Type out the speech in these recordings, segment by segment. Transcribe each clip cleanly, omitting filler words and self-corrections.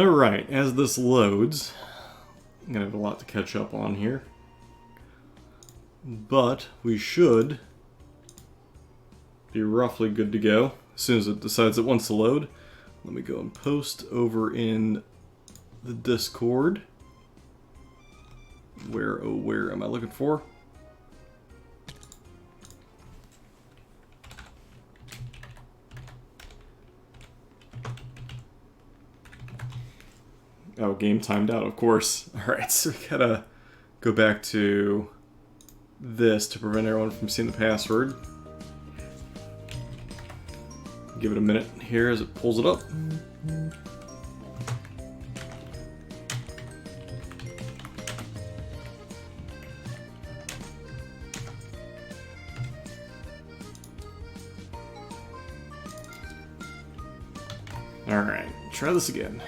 Alright, as this loads, I'm going to have a lot to catch up on here. But we should be roughly good to go as soon as it decides it wants to load. Let me go and post over in the Discord. Where, oh, where am I looking for? Oh, game timed out, of course. Alright, so we gotta go back to this to prevent everyone from seeing the password. Give it a minute here as it pulls it up. Alright, try this again.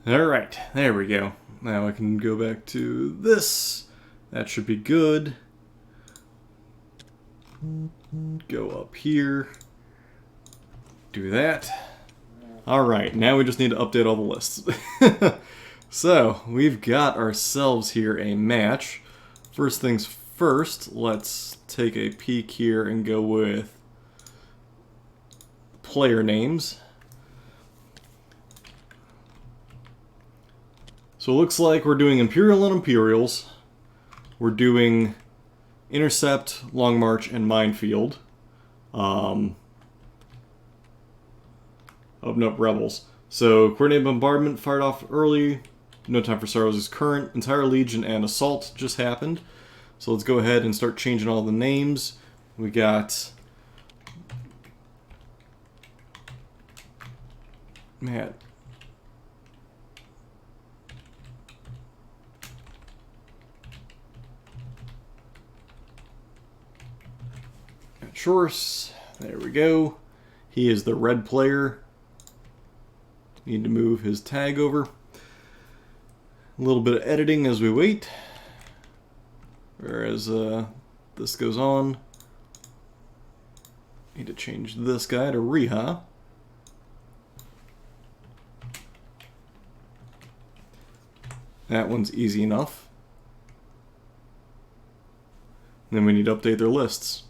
Alright, there we go. Now I can go back to this. That should be good. Go up here. Do that. Alright, now we just need to update all the lists. So, we've got ourselves here a match. First things first, let's take a peek here and go with player names. So it looks like we're doing Imperial and Imperials. We're doing Intercept, Long March, and Minefield. Open up Rebels. So Coordinated Bombardment fired off early. No Time for Sorrows is current. Entire Legion and Assault just happened. So let's go ahead and start changing all the names. We got... Man... Chorus, there we go. He is the red player. Need to move his tag over. A little bit of editing as we wait. Whereas this goes on. Need to change this guy to Riha. That one's easy enough. And then we need to update their lists.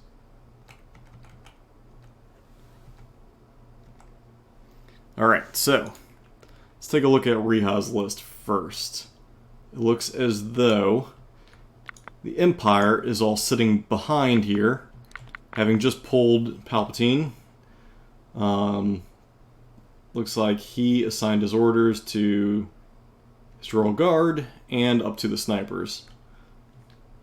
Alright, so let's take a look at Riha's list first. It looks as though the Empire is all sitting behind here, having just pulled Palpatine. Looks like he assigned his orders to his Royal Guard and up to the snipers.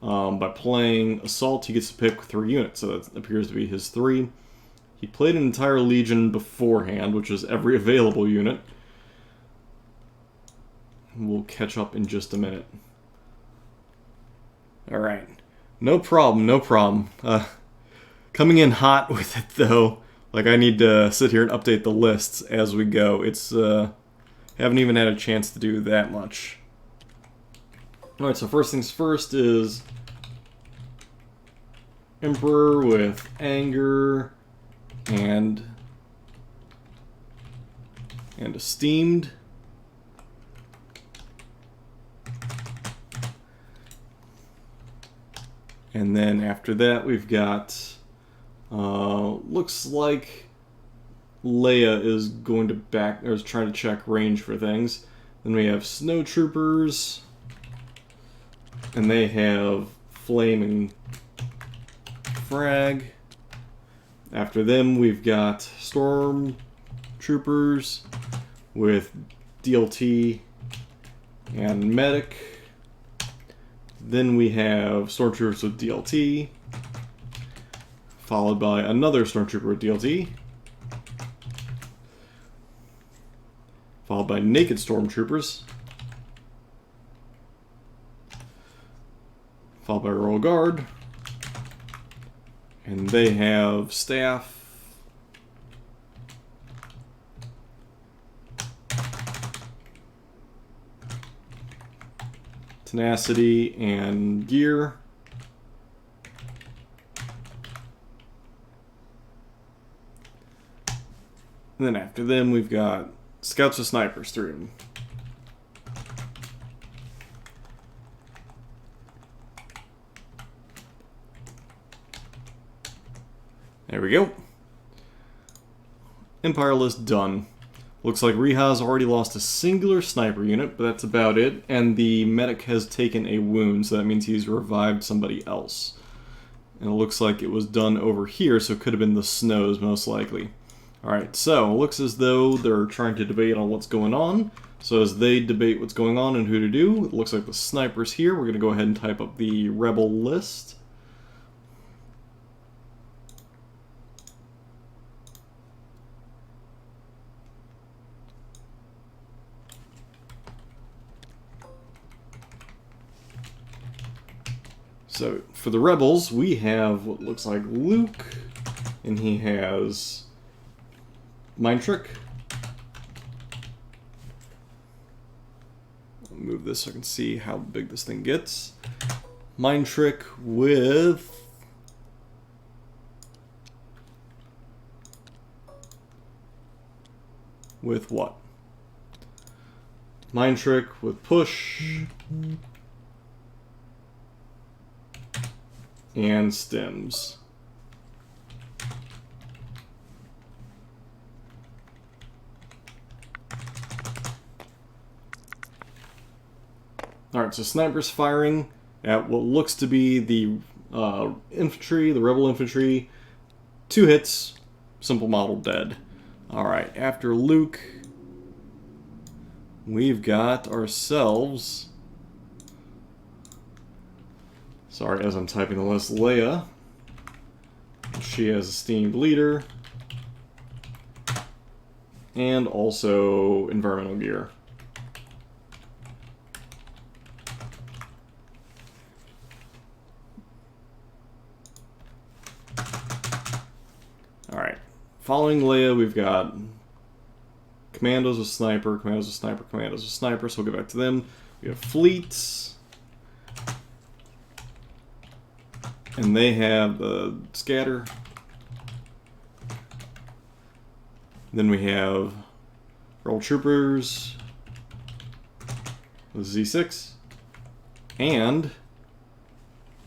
By playing Assault, he gets to pick 3 units, so that appears to be his 3. He played an entire Legion beforehand, which is every available unit. We'll catch up in just a minute. Alright. No problem, no problem. Coming in hot with it, though. Like, I need to sit here and update the lists as we go. It's, haven't even had a chance to do that much. Alright, so first things first is... Emperor with Anger... And Esteemed. And then after that we've got, looks like Leia is going to back, or is trying to check range for things. Then we have Snow Troopers, and they have Flame and Frag. After them, we've got Storm Troopers with DLT and Medic. Then we have Stormtroopers with DLT, followed by another Stormtrooper with DLT, followed by Naked Stormtroopers, followed by Royal Guard. And they have Staff. Tenacity and Gear. And then after them, we've got Scouts with Snipers through them. There we go. Empire list done. Looks like Riha's already lost a singular sniper unit, but that's about it. And the medic has taken a wound, so that means he's revived somebody else. And it looks like it was done over here, so it could have been the snows, most likely. Alright, so it looks as though they're trying to debate on what's going on. So as they debate what's going on and who to do, it looks like the sniper's here. We're going to go ahead and type up the rebel list. So, for the rebels, we have what looks like Luke, and he has Mind Trick. I'll move this so I can see how big this thing gets. Mind Trick with what? Mind Trick with Push. And Stems. Alright, so snipers firing at what looks to be the infantry, the rebel infantry. 2 hits, simple model dead. Alright, after Luke, we've got ourselves... Sorry, as I'm typing the list, Leia. She has Esteemed Leader. And also Environmental Gear. Alright. Following Leia, we've got Commandos with Sniper, Commandos with Sniper, Commandos with Sniper, so we'll get back to them. We have Fleets. And they have the Scatter. Then we have Rebel Troopers with Z6 and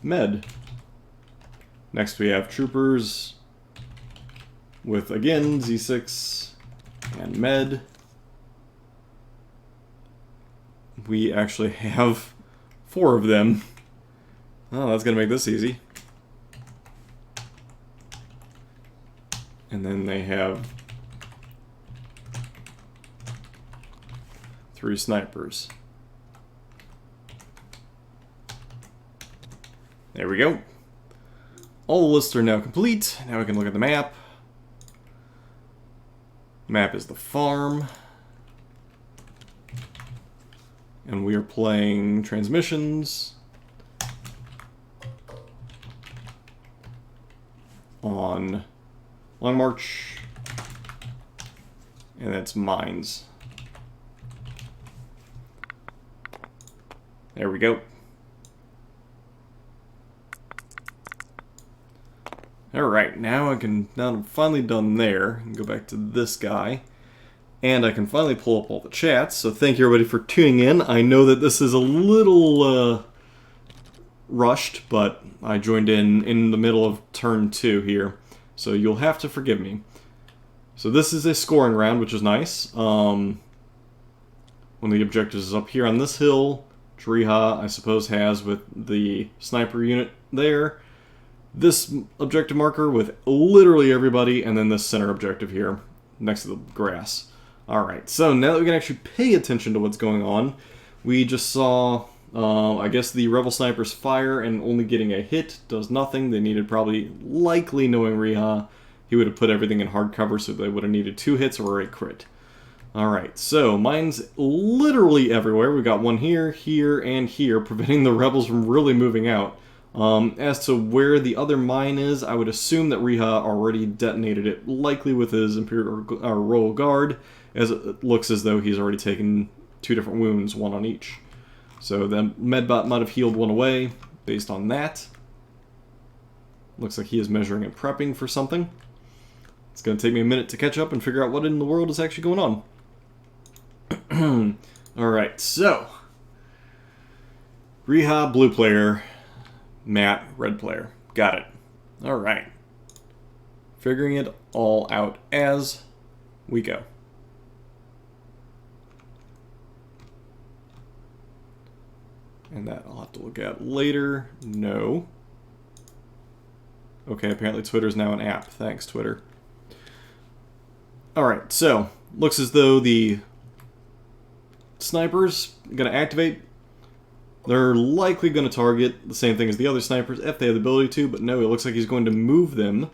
Med. Next we have Troopers with, again, Z6 and Med. We actually have 4 of them. Oh, that's going to make this easy. And then they have 3 snipers. There we go. All the lists are now complete. Now we can look at the map. Map is the farm. And we are playing transmissions on Long March, and that's mines. There we go. Alright, now I'm finally done there, and go back to this guy. And I can finally pull up all the chats, so thank you everybody for tuning in. I know that this is a little rushed, but I joined in the middle of turn 2 here. So you'll have to forgive me. So this is a scoring round, which is nice. One of the objectives is up here on this hill. Riha, I suppose, has with the sniper unit there. This objective marker with literally everybody, and then this center objective here, next to the grass. Alright, so now that we can actually pay attention to what's going on, we just saw... I guess the Rebel Snipers fire and only getting a hit does nothing. They needed likely knowing Riha, he would have put everything in hard cover, so they would have needed 2 hits or a crit. Alright, so mine's literally everywhere. We've got one here, here, and here, preventing the Rebels from really moving out. As to where the other mine is, I would assume that Riha already detonated it, likely with his Imperial Royal Guard, as it looks as though he's already taken 2 different wounds, 1 on each. So the Medbot might have healed 1 away, based on that. Looks like he is measuring and prepping for something. It's going to take me a minute to catch up and figure out what in the world is actually going on. Alright, so Riha, blue player, Matt, red player. Got it. Alright. Figuring it all out as we go. And that I'll have to look at later. No. Okay, apparently Twitter's now an app. Thanks, Twitter. Alright, so looks as though the snipers are going to activate. They're likely going to target the same thing as the other snipers if they have the ability to, but no, it looks like he's going to move them.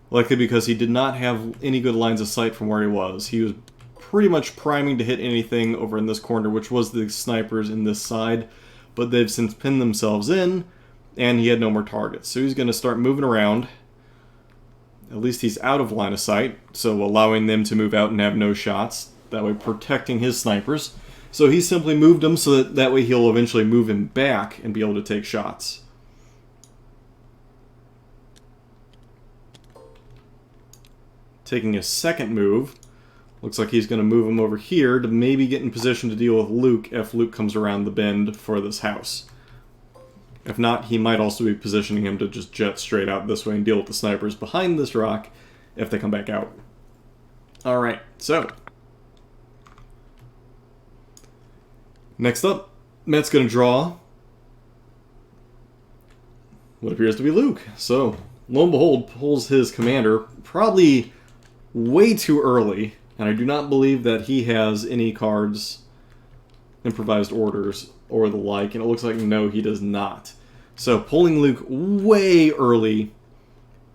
Likely because he did not have any good lines of sight from where he was. He was pretty much priming to hit anything over in this corner, which was the snipers in this side, but they've since pinned themselves in, and he had no more targets. So he's going to start moving around. At least he's out of line of sight, so allowing them to move out and have no shots, that way protecting his snipers. So he simply moved him so that way he'll eventually move him back and be able to take shots. Taking a second move, looks like he's going to move him over here to maybe get in position to deal with Luke if Luke comes around the bend for this house. If not, he might also be positioning him to just jet straight out this way and deal with the snipers behind this rock if they come back out. Alright, so next up, Matt's going to draw what appears to be Luke. So, lo and behold, pulls his commander probably way too early, and I do not believe that he has any cards, improvised orders, or the like, and it looks like no, he does not. So, pulling Luke way early,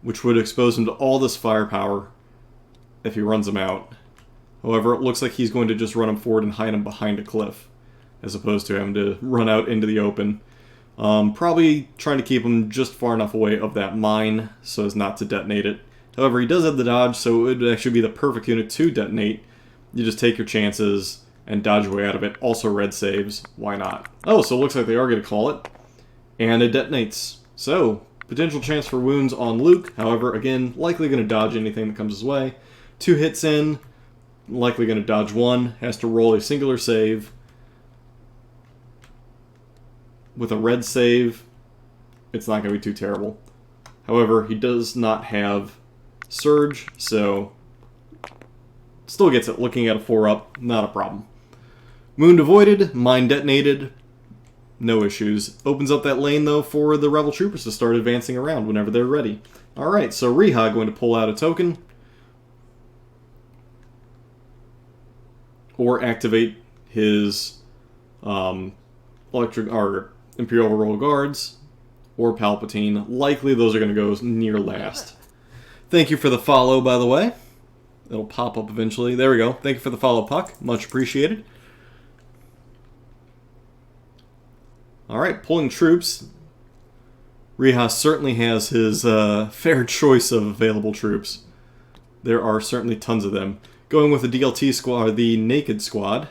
which would expose him to all this firepower if he runs him out. However, it looks like he's going to just run him forward and hide him behind a cliff, as opposed to having to run out into the open. Probably trying to keep him just far enough away of that mine so as not to detonate it. However, he does have the dodge, so it would actually be the perfect unit to detonate. You just take your chances and dodge your way out of it. Also red saves. Why not? Oh, so it looks like they are going to call it. And it detonates. So, potential chance for wounds on Luke. However, again, likely going to dodge anything that comes his way. 2 hits in. Likely going to dodge 1. Has to roll a singular save. With a red save, it's not going to be too terrible. However, he does not have Surge, so still gets it. Looking at a 4-up, not a problem. Wound avoided, mine detonated, no issues. Opens up that lane, though, for the Rebel Troopers to start advancing around whenever they're ready. Alright, so Riha going to pull out a token. Or activate his electric or Imperial Royal Guards, or Palpatine. Likely those are going to go near last. Thank you for the follow, by the way. It'll pop up eventually. There we go. Thank you for the follow, Puck. Much appreciated. Alright, pulling troops. Riha certainly has his fair choice of available troops. There are certainly tons of them. Going with the DLT squad, the Naked Squad.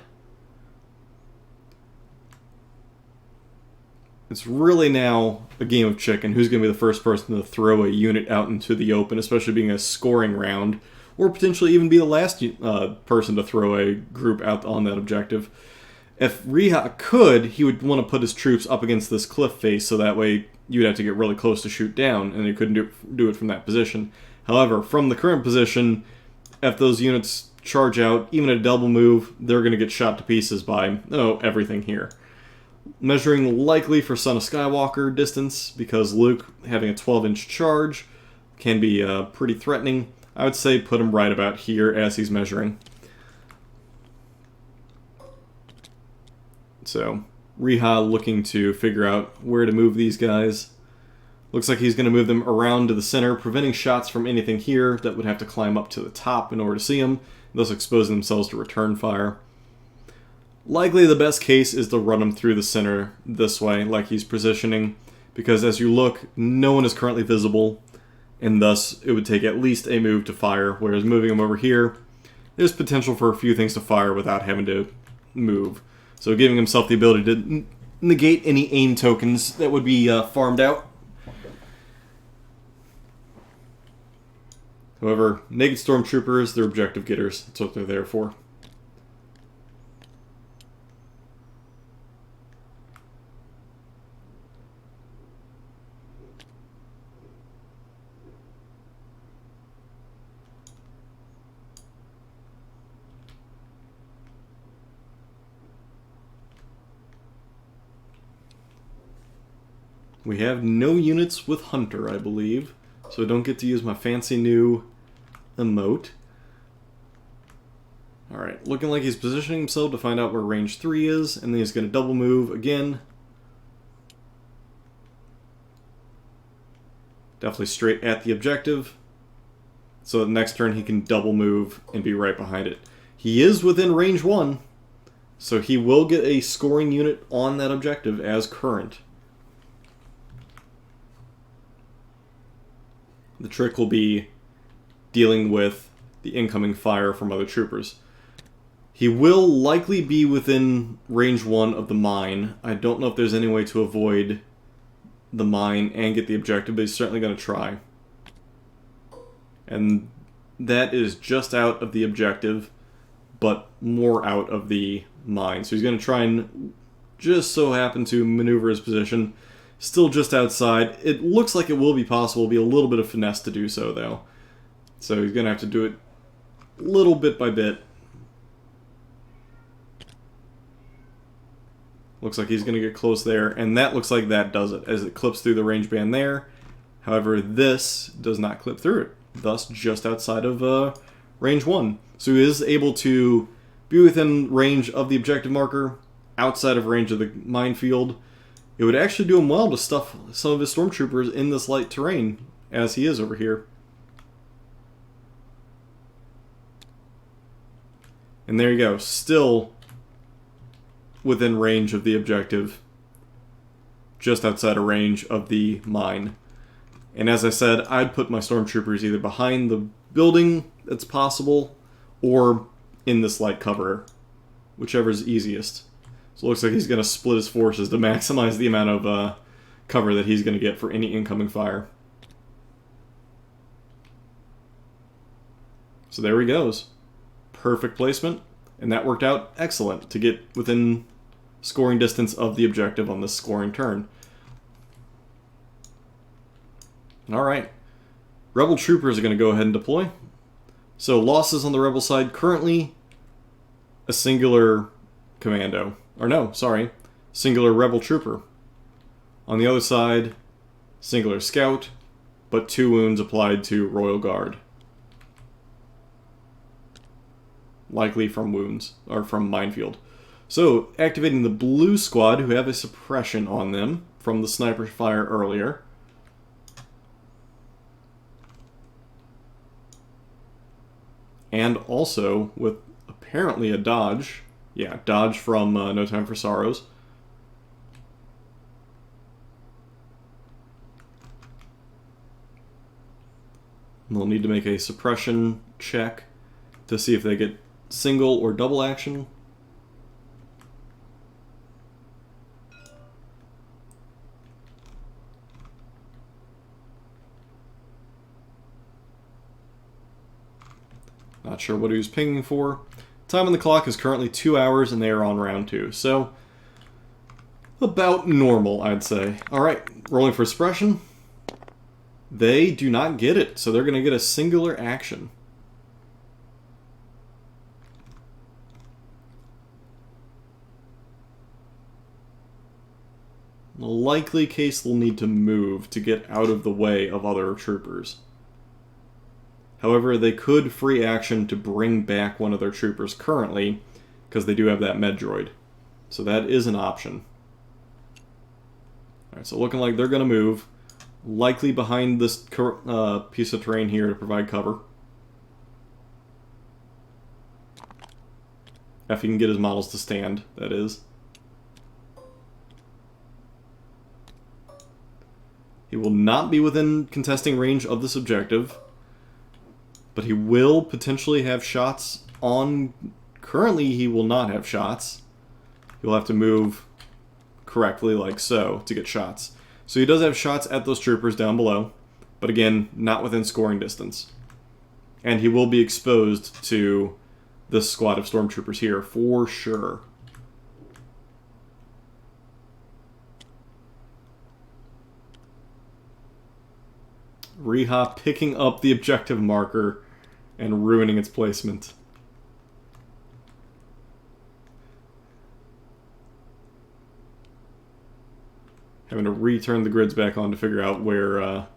It's really now a game of chicken. Who's going to be the first person to throw a unit out into the open, especially being a scoring round, or potentially even be the last person to throw a group out on that objective. If Riha could, he would want to put his troops up against this cliff face, so that way you'd have to get really close to shoot down, and he couldn't do it from that position. However, from the current position, if those units charge out, even a double move, they're going to get shot to pieces by, everything here. Measuring likely for Son of Skywalker distance, because Luke having a 12-inch charge can be pretty threatening. I would say put him right about here as he's measuring. So, Riha looking to figure out where to move these guys. Looks like he's going to move them around to the center, preventing shots from anything here that would have to climb up to the top in order to see them, thus exposing themselves to return fire. Likely the best case is to run them through the center this way, like he's positioning. because as you look, no one is currently visible, and thus it would take at least a move to fire, whereas moving him over here, there's potential for a few things to fire without having to move. So giving himself the ability to negate any aim tokens that would be farmed out. However, naked stormtroopers, they're objective getters. That's what they're there for. We have no units with Hunter, I believe, so I don't get to use my fancy new emote. Alright, looking like he's positioning himself to find out where range 3 is, and then he's going to double move again. Definitely straight at the objective, so that next turn he can double move and be right behind it. He is within range 1, so he will get a scoring unit on that objective as current. The trick will be dealing with the incoming fire from other troopers. He will likely be within range 1 of the mine. I don't know if there's any way to avoid the mine and get the objective, but he's certainly going to try. And that is just out of the objective, but more out of the mine. So he's going to try and just so happen to maneuver his position. Still just outside. It looks like it will be possible. It'll be a little bit of finesse to do so, though. So he's going to have to do it little bit by bit. Looks like he's going to get close there, and that looks like that does it, as it clips through the range band there. However, this does not clip through it, thus just outside of range 1. So he is able to be within range of the objective marker, outside of range of the minefield. It would actually do him well to stuff some of his stormtroopers in this light terrain, as he is over here. And there you go, still within range of the objective, just outside of range of the mine. And as I said, I'd put my stormtroopers either behind the building that's possible, or in this light cover, whichever is easiest. So it looks like he's going to split his forces to maximize the amount of cover that he's going to get for any incoming fire. So there he goes. Perfect placement, and that worked out excellent to get within scoring distance of the objective on this scoring turn. Alright, Rebel troopers are going to go ahead and deploy. So losses on the Rebel side currently a singular commando. Or no, sorry, singular Rebel trooper. On the other side, singular scout, but 2 wounds applied to Royal Guard. Likely from wounds, or from minefield. So, activating the blue squad, who have a suppression on them from the sniper fire earlier. And also with apparently a dodge. Yeah, dodge from No Time for Sorrows. They'll need to make a suppression check to see if they get single or double action. Not sure what he was pinging for. Time on the clock is currently 2 hours, and they are on round 2. So, about normal, I'd say. Alright, rolling for suppression. They do not get it, so they're going to get a singular action. In a likely case, they'll need to move to get out of the way of other troopers. However, they could free action to bring back one of their troopers currently, because they do have that med droid. So that is an option. Alright, so looking like they're going to move, likely behind this piece of terrain here to provide cover. If he can get his models to stand, that is. He will not be within contesting range of this objective, but he will potentially have shots on... Currently, he will not have shots. He'll have to move correctly, like so, to get shots. So he does have shots at those troopers down below, but again, not within scoring distance. And he will be exposed to this squad of stormtroopers here, for sure. Reha picking up the objective marker and ruining its placement. Having to return the grids back on to figure out where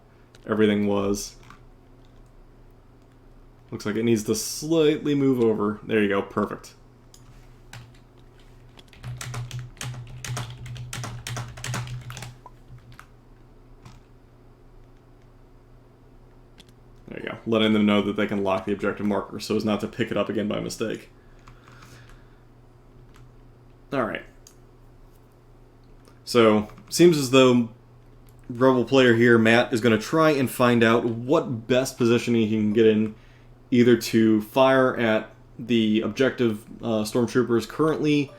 everything was. Looks like it needs to slightly move over. There you go, perfect. There you go, letting them know that they can lock the objective marker so as not to pick it up again by mistake. Alright. So, seems as though Rebel player here, Matt, is going to try and find out what best positioning he can get in, either to fire at the objective stormtroopers currently,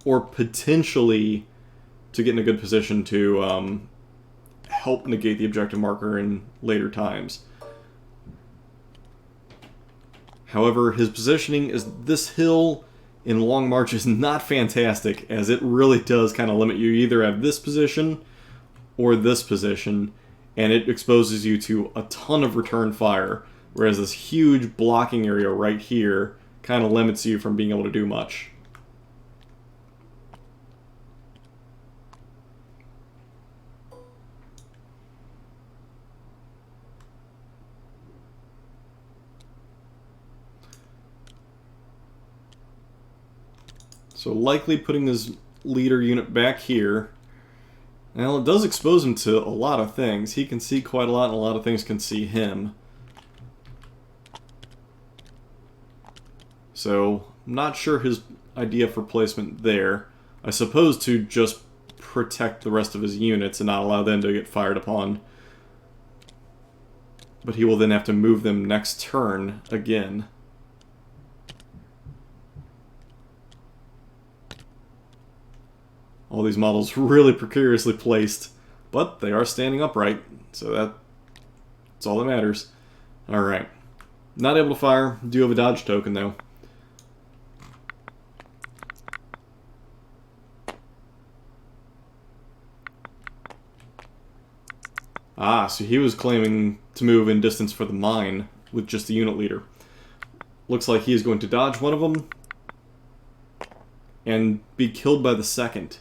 or potentially to get in a good position to help negate the objective marker in later times. However, his positioning is this hill in Long March is not fantastic, as it really does kind of limit you. You either have this position or this position, and it exposes you to a ton of return fire, whereas this huge blocking area right here kind of limits you from being able to do much. So likely putting his leader unit back here. Now it does expose him to a lot of things. He can see quite a lot, and a lot of things can see him. So, not sure his idea for placement there. I suppose to just protect the rest of his units and not allow them to get fired upon. But he will then have to move them next turn again. All these models really precariously placed, but they are standing upright, so that's all that matters. Alright. Not able to fire. Do have a dodge token, though. Ah, so he was claiming to move in distance for the mine with just the unit leader. Looks like he is going to dodge one of them and be killed by the second.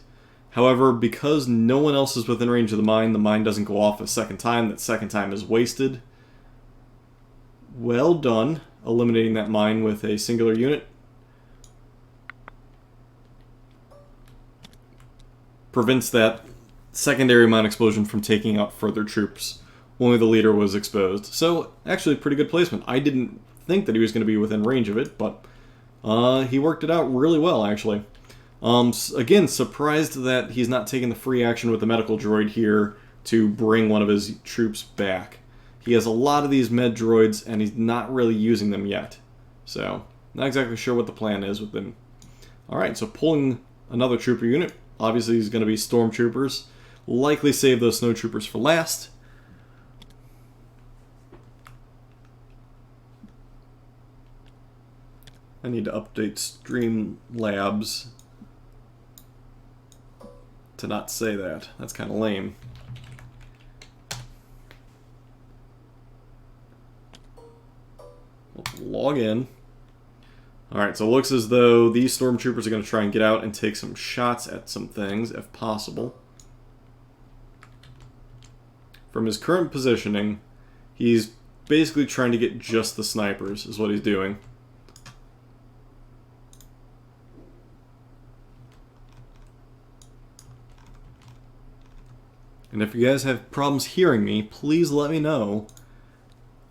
However, because no one else is within range of the mine doesn't go off a second time. That second time is wasted. Well done, eliminating that mine with a singular unit. Prevents that secondary mine explosion from taking out further troops. Only the leader was exposed. So, actually, pretty good placement. I didn't think that he was going to be within range of it, but he worked it out really well, actually. Again, surprised that he's not taking the free action with the medical droid here to bring one of his troops back. He has a lot of these med droids, and he's not really using them yet. So, not exactly sure what the plan is with them. Alright, so pulling another trooper unit. Obviously, he's going to be stormtroopers. Likely save those snowtroopers for last. I need to update Streamlabs to not say that. That's kind of lame. Log in. Alright, so it looks as though these stormtroopers are going to try and get out and take some shots at some things, if possible. From his current positioning, he's basically trying to get just the snipers, is what he's doing. And if you guys have problems hearing me, please let me know,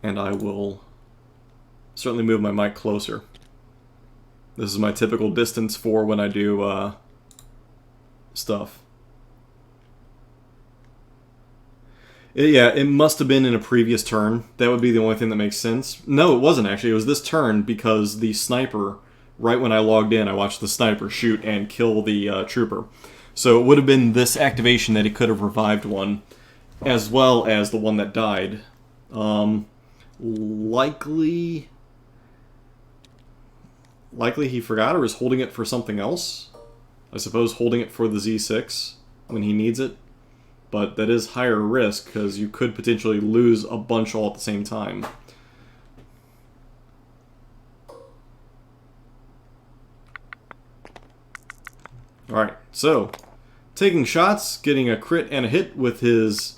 and I will certainly move my mic closer. This is my typical distance for when I do stuff. Yeah, it must have been in a previous turn. That would be the only thing that makes sense. No, it wasn't actually. It was this turn because the sniper, right when I logged in, I watched the sniper shoot and kill the trooper. So it would have been this activation that he could have revived one, as well as the one that died. Likely he forgot or is holding it for something else. I suppose holding it for the Z6 when he needs it. But that is higher risk because you could potentially lose a bunch all at the same time. Alright, so taking shots, getting a crit and a hit with his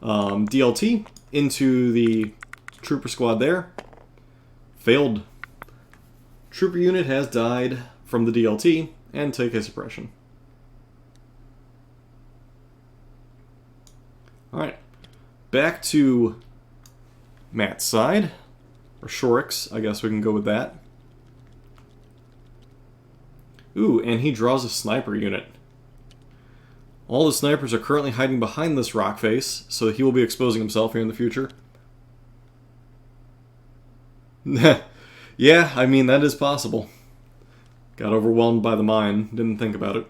DLT into the trooper squad there. Failed. Trooper unit has died from the DLT and take a suppression. Alright, back to Matt's side, or Shorix, I guess we can go with that. Ooh, and he draws a sniper unit. All the snipers are currently hiding behind this rock face, so he will be exposing himself here in the future. Yeah, I mean, that is possible. Got overwhelmed by the mine, didn't think about it.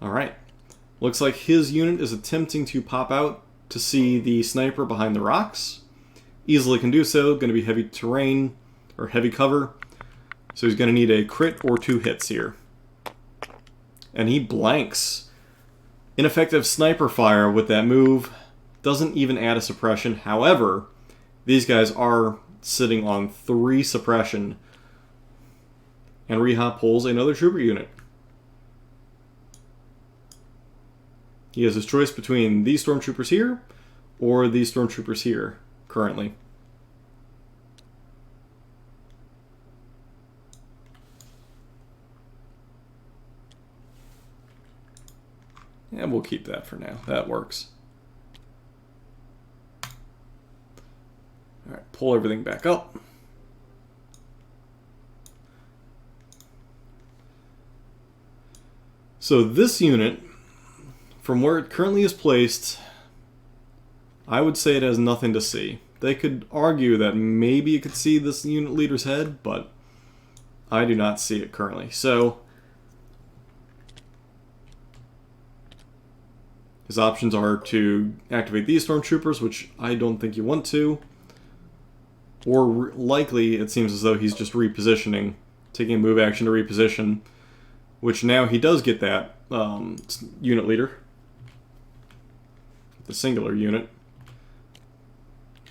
Alright. Looks like his unit is attempting to pop out to see the sniper behind the rocks. Easily can do so. Going to be heavy terrain, or heavy cover. So he's going to need a crit or 2 hits here. And he blanks. Ineffective sniper fire with that move. Doesn't even add a suppression. However, these guys are sitting on 3 suppression. And Reha pulls another trooper unit. He has his choice between these stormtroopers here or these stormtroopers here currently. And we'll keep that for now. That works. Alright, pull everything back up. So this unit, from where it currently is placed, I would say it has nothing to see. They could argue that maybe you could see this unit leader's head, but I do not see it currently. So his options are to activate these stormtroopers, which I don't think you want to, or likely it seems as though he's just repositioning, taking a move action to reposition, which now he does get that unit leader. The singular unit.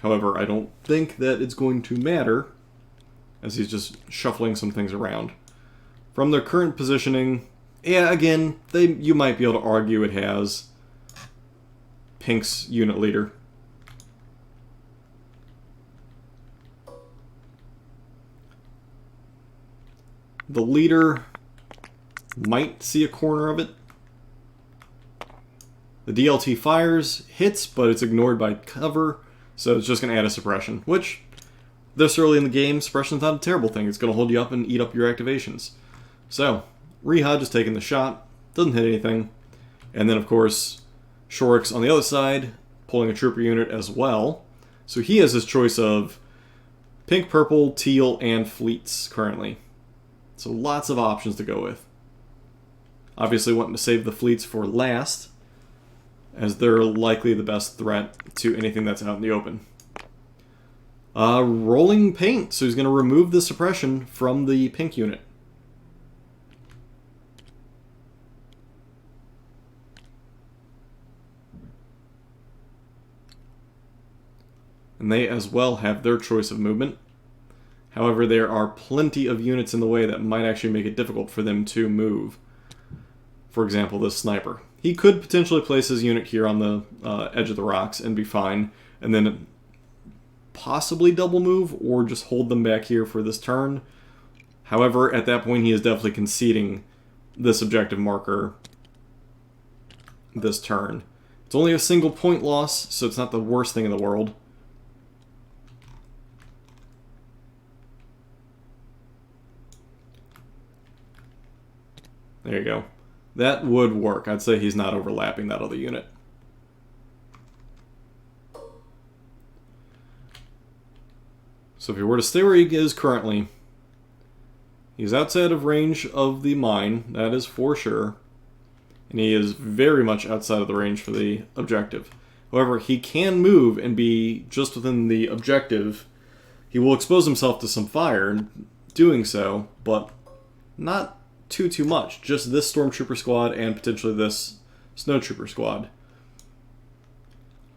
However, I don't think that it's going to matter, as he's just shuffling some things around. From their current positioning, yeah, again, you might be able to argue it has Pink's unit leader. The leader might see a corner of it. The DLT fires, hits, but it's ignored by cover, so it's just going to add a suppression, which, this early in the game, suppression's not a terrible thing. It's going to hold you up and eat up your activations. So, Reha just taking the shot, doesn't hit anything, and then, of course, Shorix on the other side, pulling a trooper unit as well. So he has his choice of pink, purple, teal, and fleets currently. So lots of options to go with. Obviously wanting to save the fleets for last, as they're likely the best threat to anything that's out in the open. Rolling paint, so he's going to remove the suppression from the pink unit. And they as well have their choice of movement. However, there are plenty of units in the way that might actually make it difficult for them to move. For example, this sniper. He could potentially place his unit here on the edge of the rocks and be fine, and then possibly double move or just hold them back here for this turn. However, at that point he is definitely conceding this objective marker this turn. It's only a single point loss, so it's not the worst thing in the world. There you go. That would work. I'd say he's not overlapping that other unit. So if he were to stay where he is currently, he's outside of range of the mine, that is for sure. And he is very much outside of the range for the objective. However, he can move and be just within the objective. He will expose himself to some fire doing so, but not too much. Just this Stormtrooper squad and potentially this Snowtrooper squad.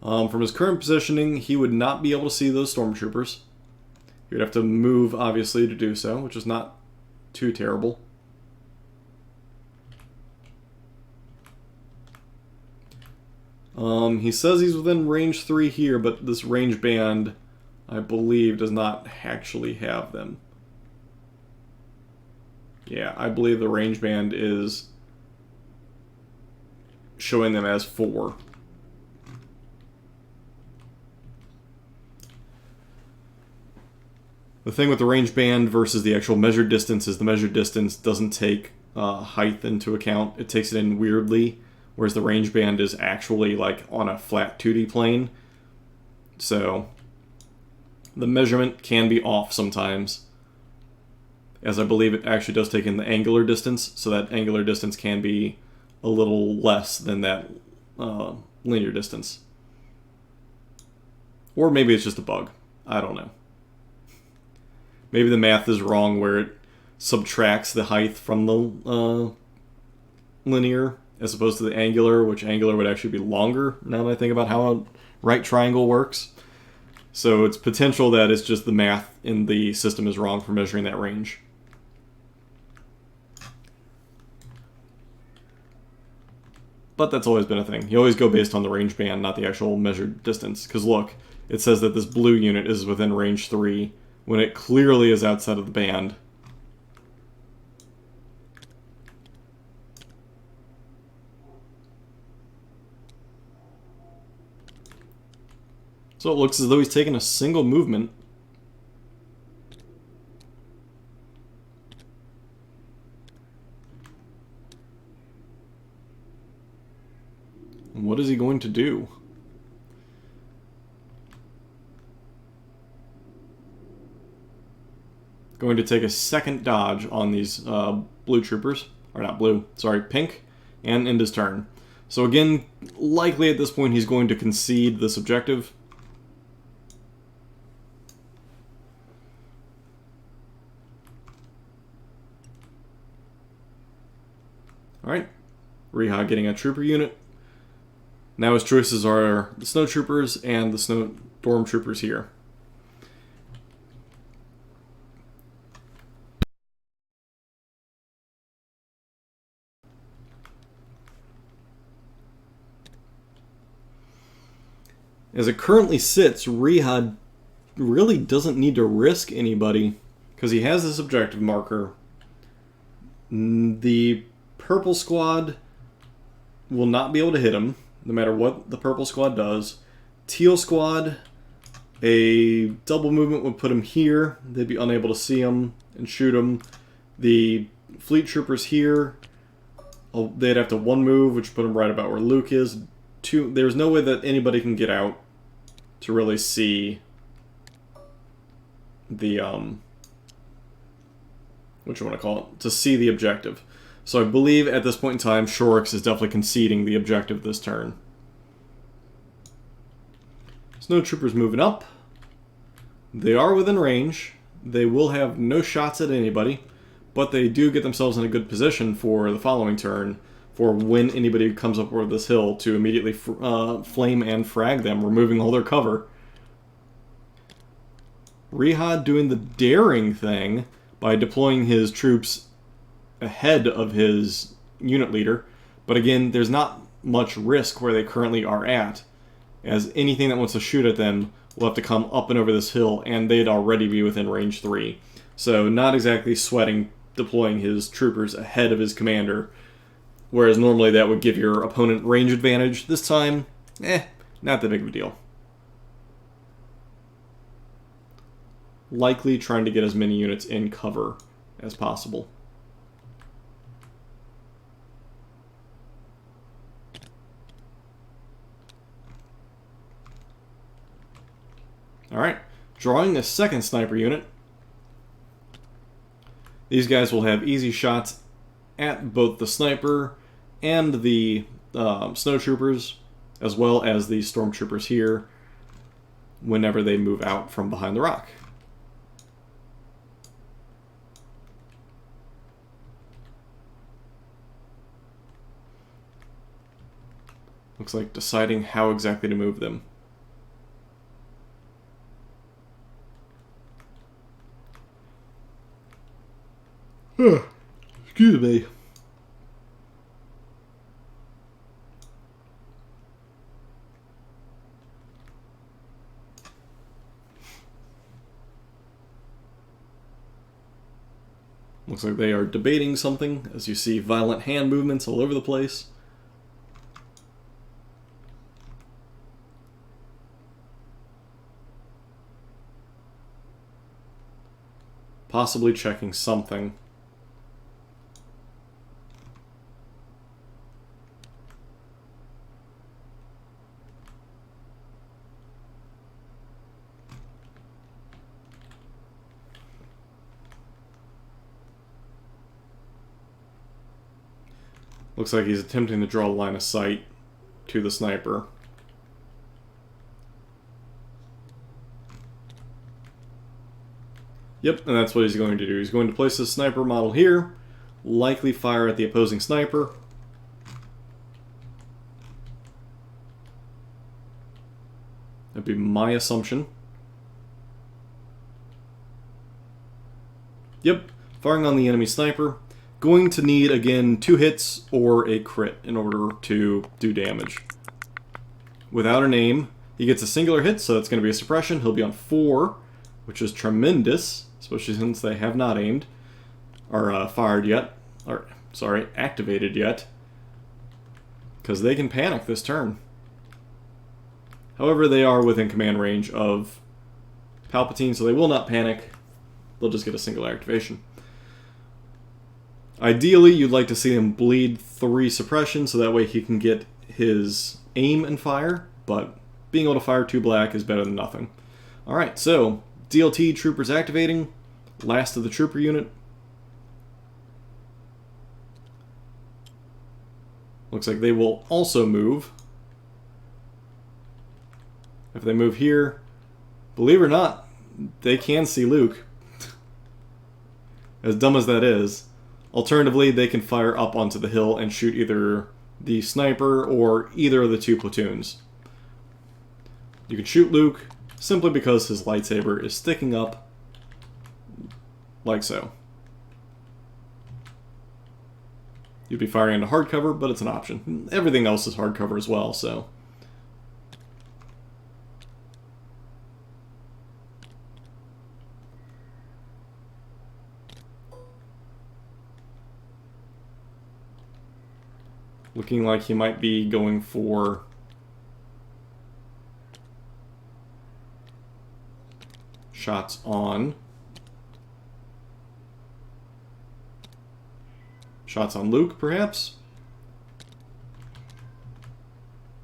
From his current positioning, he would not be able to see those Stormtroopers. He would have to move, obviously, to do so, which is not too terrible. He says he's within range 3 here, but this range band, I believe, does not actually have them. Yeah, I believe the range band is showing them as 4. The thing with the range band versus the actual measured distance is the measured distance doesn't take height into account. It takes it in weirdly, whereas the range band is actually like on a flat 2D plane. So the measurement can be off sometimes, as I believe it actually does take in the angular distance, so that angular distance can be a little less than that linear distance. Or maybe it's just a bug. I don't know. Maybe the math is wrong where it subtracts the height from the linear as opposed to the angular, which angular would actually be longer now that I think about how a right triangle works. So it's potential that it's just the math in the system is wrong for measuring that range. But that's always been a thing. You always go based on the range band, not the actual measured distance. Because look, it says that this blue unit is within range 3, when it clearly is outside of the band. So it looks as though he's taken a single movement. What is he going to do? Going to take a second dodge on these blue troopers. Or not blue, sorry, pink. And end his turn. So again, likely at this point he's going to concede this objective. Alright. Reha getting a trooper unit. Now his choices are the Snowtroopers and the Stormtroopers here. As it currently sits, Reha really doesn't need to risk anybody because he has this objective marker. The purple squad will not be able to hit him, no matter what the purple squad does. Teal squad, a double movement would put him here. They'd be unable to see him and shoot him. The fleet troopers here, they'd have to one move, which put him right about where Luke is. There's no way that anybody can get out to really see the, what you want to call it, to see the objective. So I believe at this point in time, Shorix is definitely conceding the objective this turn. Snowtroopers moving up. They are within range. They will have no shots at anybody, but they do get themselves in a good position for the following turn, for when anybody comes up over this hill to immediately flame and frag them, removing all their cover. Reha doing the daring thing by deploying his troops ahead of his unit leader, but again, there's not much risk where they currently are at, as anything that wants to shoot at them will have to come up and over this hill, and they'd already be within range 3. So not exactly sweating deploying his troopers ahead of his commander, whereas normally that would give your opponent range advantage. This time, not that big of a deal. Likely trying to get as many units in cover as possible. Alright, drawing a second sniper unit. These guys will have easy shots at both the sniper and the snowtroopers, as well as the stormtroopers here, whenever they move out from behind the rock. Looks like deciding how exactly to move them. Excuse me. Looks like they are debating something, as you see violent hand movements all over the place. Possibly checking something. Looks like he's attempting to draw a line of sight to the sniper. Yep, and that's what he's going to do. He's going to place his sniper model here, likely fire at the opposing sniper. That'd be my assumption. Yep, firing on the enemy sniper. Going to need, again, 2 hits or a crit in order to do damage. Without an aim, he gets a singular hit, so that's going to be a suppression. He'll be on 4, which is tremendous, especially since they have not aimed, or fired yet, or, sorry, activated yet, because they can panic this turn. However, they are within command range of Palpatine, so they will not panic. They'll just get a single activation. Ideally, you'd like to see him bleed 3 suppression, so that way he can get his aim and fire, but being able to fire 2 black is better than nothing. Alright, so DLT troopers activating, last of the trooper unit. Looks like they will also move. If they move here, believe it or not, they can see Luke. As dumb as that is. Alternatively, they can fire up onto the hill and shoot either the sniper or either of the 2 platoons. You can shoot Luke simply because his lightsaber is sticking up like so. You'd be firing into hardcover, but it's an option. Everything else is hardcover as well, so... Looking like he might be going for shots on. Shots on Luke, perhaps?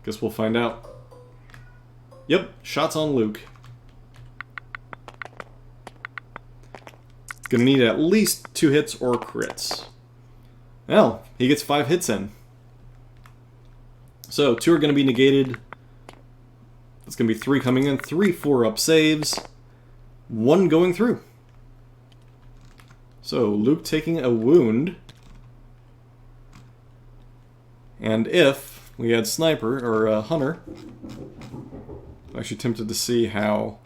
Guess we'll find out. Yep, shots on Luke. Gonna need at least 2 hits or crits. Well, he gets 5 hits in. So, 2 are going to be negated. It's going to be 3 coming in, 3 4-up saves, 1 going through. So, Luke taking a wound. And if we had Sniper, or Hunter, I'm actually tempted to see how...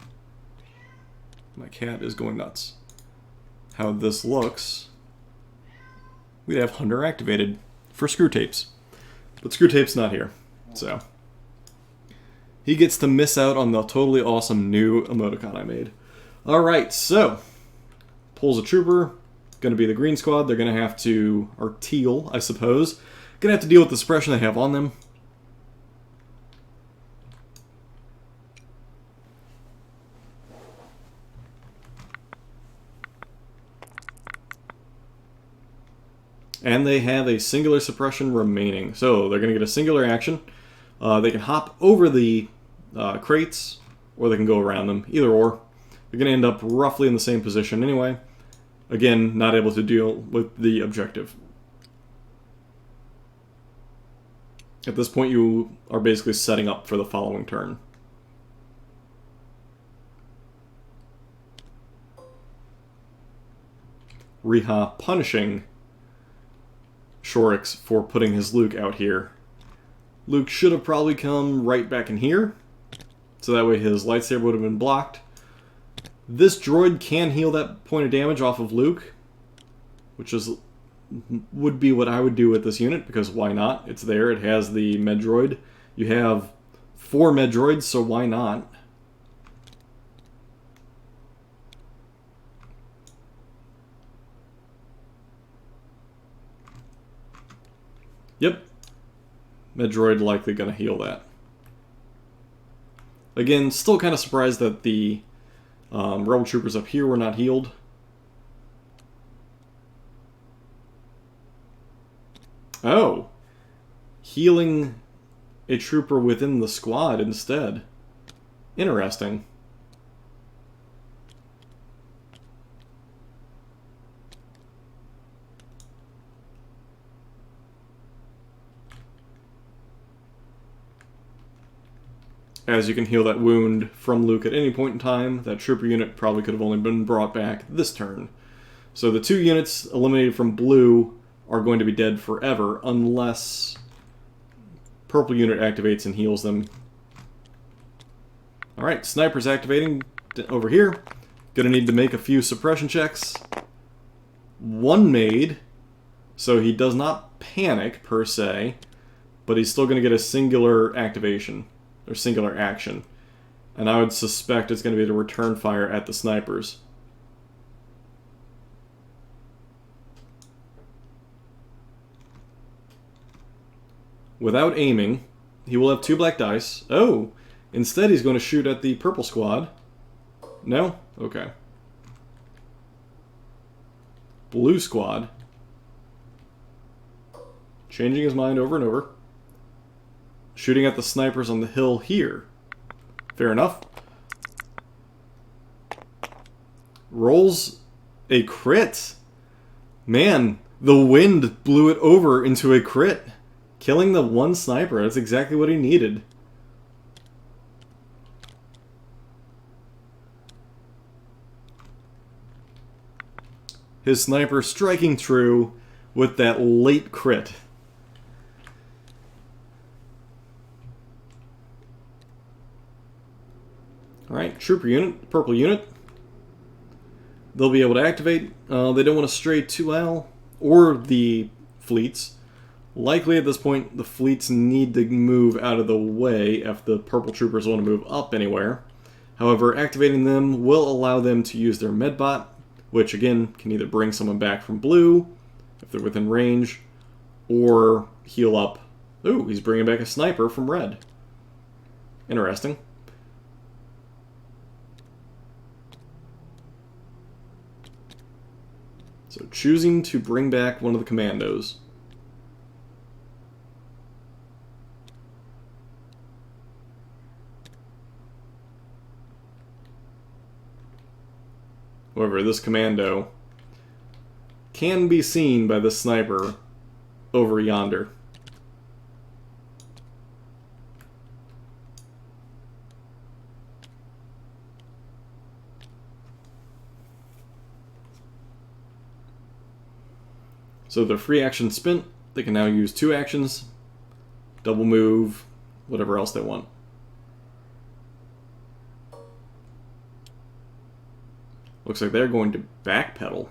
My cat is going nuts. How this looks. We'd have Hunter activated for screw tapes. But Screwtape's not here, so he gets to miss out on the totally awesome new emoticon I made. Alright, so pulls a trooper, going to be the green squad. They're going to have to, or teal, I suppose, going to have to deal with the suppression they have on them. And they have a singular suppression remaining. So they're going to get a singular action. They can hop over the crates, or they can go around them. Either or. They're going to end up roughly in the same position anyway. Again, not able to deal with the objective. At this point, you are basically setting up for the following turn. Riha punishing Shorix for putting his Luke out here. Luke should have probably come right back in here, so that way his lightsaber would have been blocked. This droid can heal that point of damage off of Luke, which would be what I would do with this unit, because why not? It's there, it has the Medroid. You have 4 Medroids, so why not? Yep. Medroid likely going to heal that. Again, still kind of surprised that the Rebel Troopers up here were not healed. Oh. Healing a trooper within the squad instead. Interesting. As you can heal that wound from Luke at any point in time, that trooper unit probably could have only been brought back this turn. So the 2 units eliminated from blue are going to be dead forever unless purple unit activates and heals them. Alright, sniper's activating over here. Gonna need to make a few suppression checks. 1 made, so he does not panic per se, but he's still gonna get a singular activation. Or singular action. And I would suspect it's going to be to return fire at the snipers. Without aiming, he will have 2 black dice. Oh! Instead he's going to shoot at the purple squad. No? Okay. Blue squad. Changing his mind over and over. Shooting at the snipers on the hill here. Fair enough. Rolls a crit. Man, the wind blew it over into a crit. Killing the 1 sniper. That's exactly what he needed. His sniper striking true with that late crit. Alright, trooper unit, purple unit. They'll be able to activate. They don't want to stray too well. Or the fleets. Likely at this point, the fleets need to move out of the way if the purple troopers want to move up anywhere. However, activating them will allow them to use their medbot, which again can either bring someone back from blue, if they're within range, or heal up. Ooh, he's bringing back a sniper from red. Interesting. So choosing to bring back one of the commandos. However, this commando can be seen by the sniper over yonder. So their free action spent, they can now use 2 actions, double move, whatever else they want. Looks like they're going to backpedal.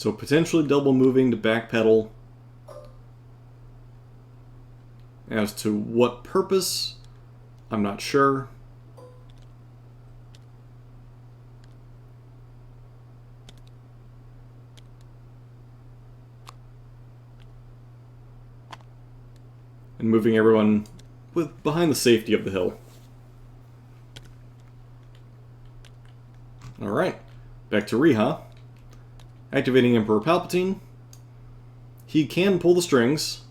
So potentially double moving to backpedal. As to what purpose, I'm not sure. And moving everyone behind the safety of the hill. Alright, back to Riha. Activating Emperor Palpatine. He can pull the strings.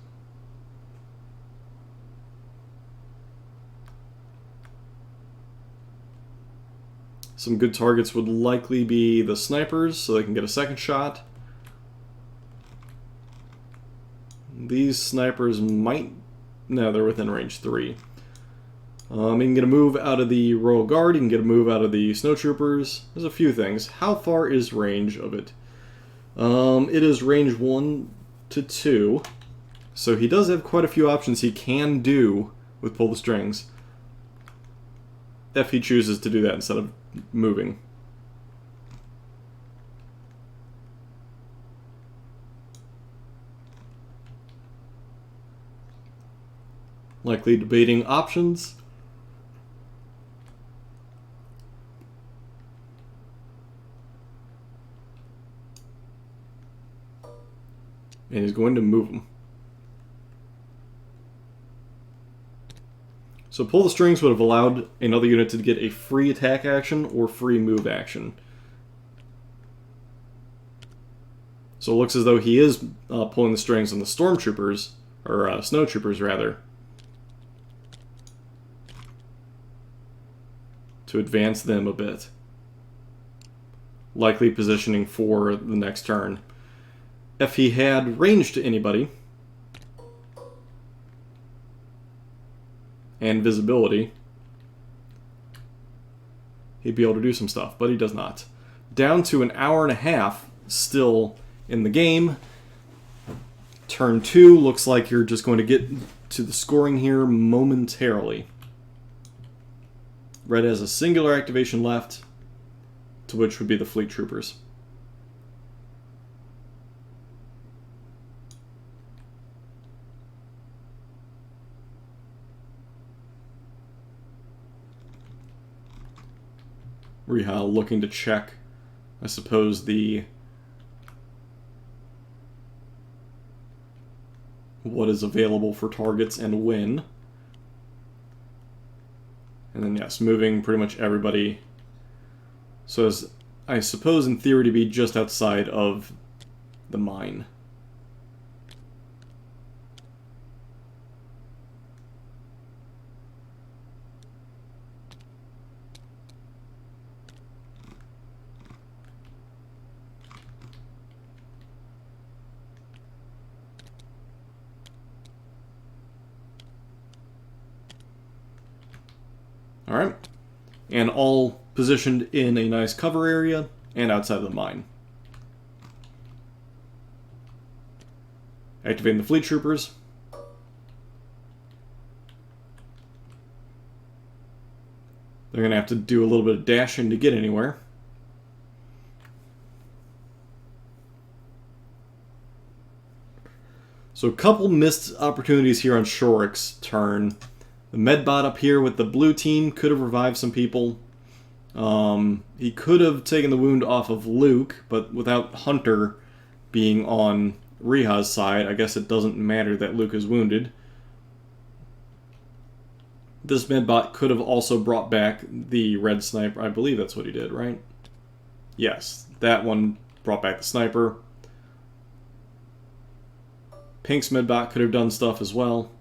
Some good targets would likely be the snipers, so they can get a second shot. These snipers might... No, they're within range 3. You can get a move out of the Royal Guard, you can get a move out of the Snowtroopers. There's a few things. How far is range of it? It is range 1 to 2. So he does have quite a few options he can do with Pull the Strings. If he chooses to do that instead of moving. Likely debating options. And he's going to move them. So Pull the Strings would have allowed another unit to get a free attack action or free move action. So it looks as though he is pulling the strings on the Stormtroopers, or Snowtroopers rather, to advance them a bit. Likely positioning for the next turn. If he had range to anybody, and visibility, he'd be able to do some stuff, but he does not. Down to an hour and a half still in the game. Turn 2 looks like you're just going to get to the scoring here momentarily. Red has a singular activation left, to which would be the Fleet Troopers. Riha looking to check, I suppose, what is available for targets and when. And then, yes, moving pretty much everybody. So as I suppose in theory to be just outside of the mine. Alright. And all positioned in a nice cover area and outside of the mine. Activating the Fleet Troopers. They're going to have to do a little bit of dashing to get anywhere. So a couple missed opportunities here on Shorik's turn. The Medbot up here with the blue team could have revived some people. He could have taken the wound off of Luke, but without Hunter being on Riha's side, I guess it doesn't matter that Luke is wounded. This Medbot could have also brought back the red sniper. I believe that's what he did, right? Yes, that one brought back the sniper. Pink's Medbot could have done stuff as well.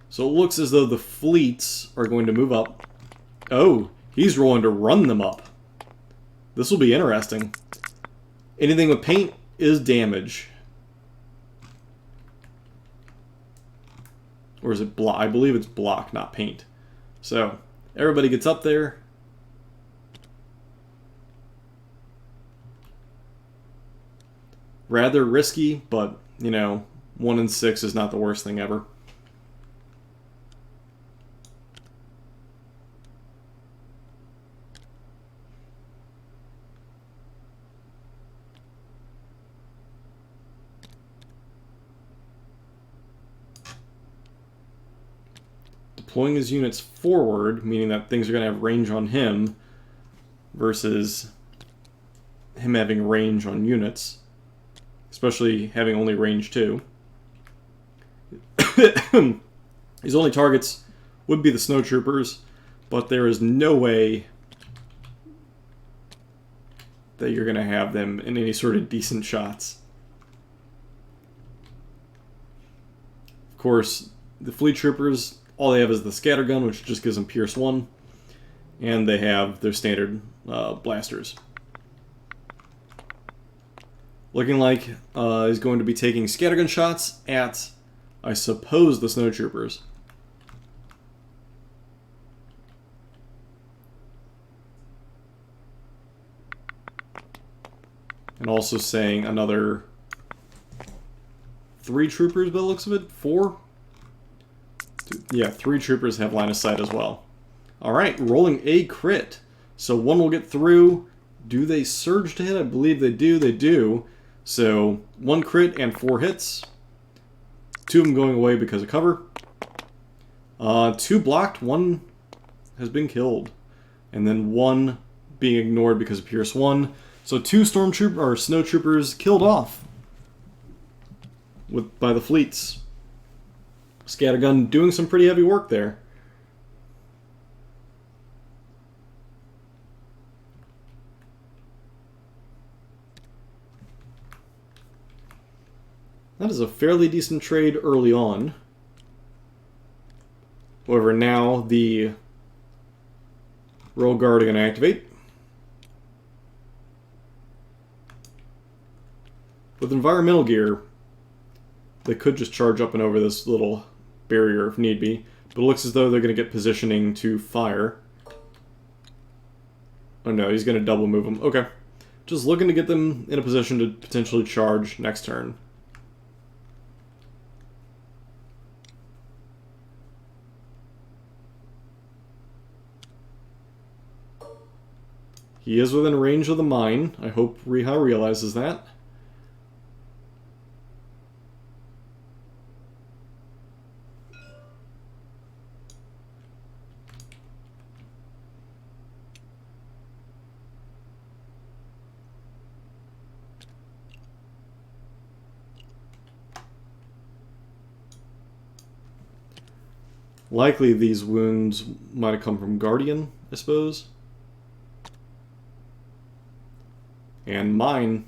So it looks as though the fleets are going to move up. Oh, he's rolling to run them up. This will be interesting. Anything with paint is damage. Or is it block? I believe it's block, not paint. So, everybody gets up there. Rather risky, but, you know, 1 in 6 is not the worst thing ever. deploying his units forward, meaning that things are going to have range on him, versus him having range on units, especially having only range 2. His only targets would be the snowtroopers, but there is no way that you're going to have them in any sort of decent shots. Of course, the fleet troopers, all they have is the scattergun, which just gives them Pierce 1, and they have their standard blasters. Looking like he's going to be taking scattergun shots at, I suppose, the snowtroopers. And also saying another 3 troopers by the looks of it. 4? Yeah, 3 troopers have line of sight as well. Alright, rolling a crit. So 1 will get through. Do they surge to hit? I believe they do. They do. So 1 crit and 4 hits. 2 of them going away because of cover. 2 blocked. 1 has been killed. And then 1 being ignored because of Pierce 1. So 2 stormtrooper or snowtroopers killed off by the fleets. Scattergun doing some pretty heavy work there. That is a fairly decent trade early on. However, now the Royal Guard are going to activate. With environmental gear, they could just charge up and over this little barrier if need be, but it looks as though they're going to get positioning to fire. Oh no, he's going to double move them. Okay. Just looking to get them in a position to potentially charge next turn. He is within range of the mine. I hope Riha realizes that. Likely these wounds might have come from Guardian, I suppose. And mine.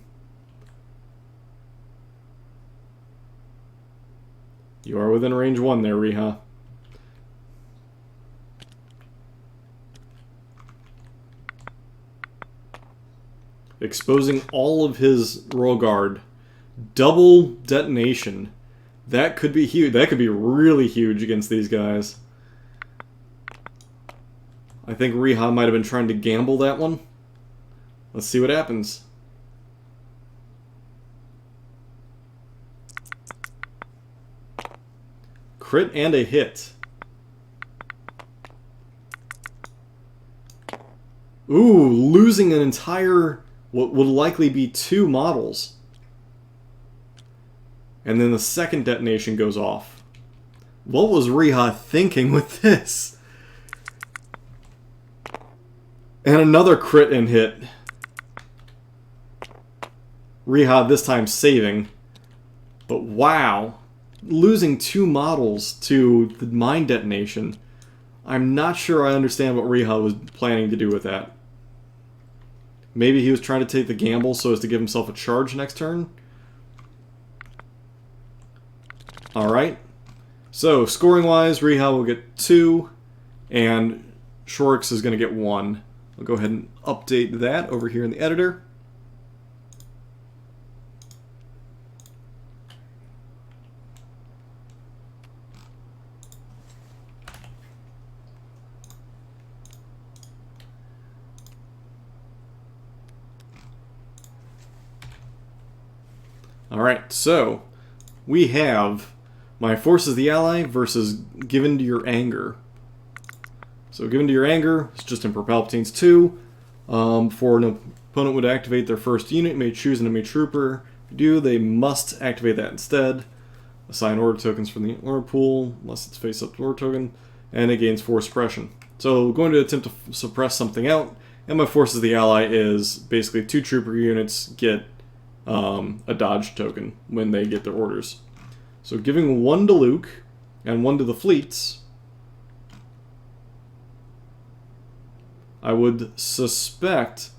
You are within range 1 there, Riha. Exposing all of his Royal Guard. Double detonation. That could be huge. That could be really huge against these guys. I think Riha might have been trying to gamble that one. Let's see what happens. Crit and a hit. Ooh, losing an entire, what would likely be 2 models. And then the second detonation goes off. What was Riha thinking with this? And another crit and hit. Riha this time saving. But wow. Losing 2 models to the mine detonation. I'm not sure I understand what Riha was planning to do with that. Maybe he was trying to take the gamble so as to give himself a charge next turn? Alright. So, scoring-wise, Riha will get 2, and Shorix is going to get 1. I'll go ahead and update that over here in the editor. Alright, so we have my force is the ally versus given to your anger. So given to your anger, it's just Emperor Palpatine's 2. For an opponent would activate their first unit, you may choose an enemy trooper. If you do, they must activate that instead. Assign order tokens from the order pool, unless it's face-up order token. and it gains 4 suppression. So going to attempt to suppress something out, and my forces the ally is basically 2 trooper units get a dodge token when they get their orders. So giving 1 to Luke and 1 to the fleets, I would suspect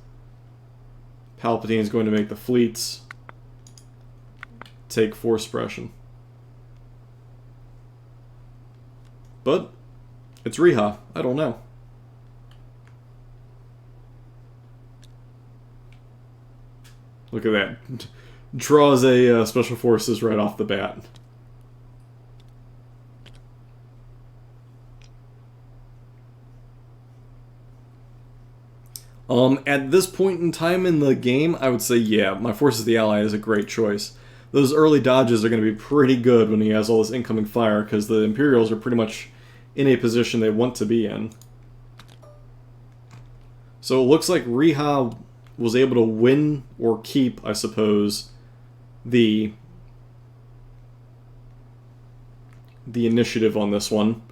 Palpatine is going to make the fleets take 4 suppression. But it's Riha. I don't know. Look at that. Draws a Special Forces right off the bat. At this point in time in the game, I would say, yeah, my Forces of the Ally is a great choice. Those early dodges are going to be pretty good when he has all this incoming fire, because the Imperials are pretty much in a position they want to be in. So it looks like Riha was able to win or keep, I suppose, the initiative on this one.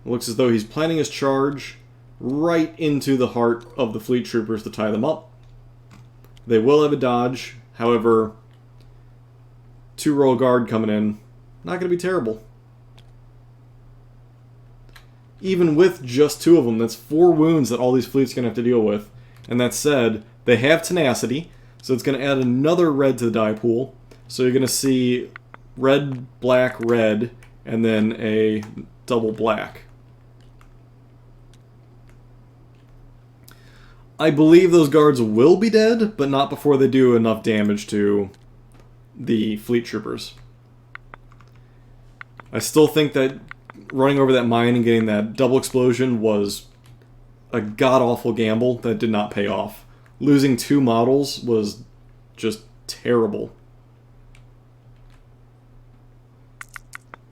It looks as though he's planning his charge right into the heart of the fleet troopers to tie them up. They will have a dodge, however, 2 Royal Guard coming in, not going to be terrible. Even with just 2 of them, that's 4 wounds that all these fleets are going to have to deal with. And that said, they have tenacity, so it's going to add another red to the die pool. So you're going to see red, black, red, and then a double black. I believe those guards will be dead, but not before they do enough damage to the fleet troopers. I still think that running over that mine and getting that double explosion was a god-awful gamble that did not pay off. Losing 2 models was just terrible.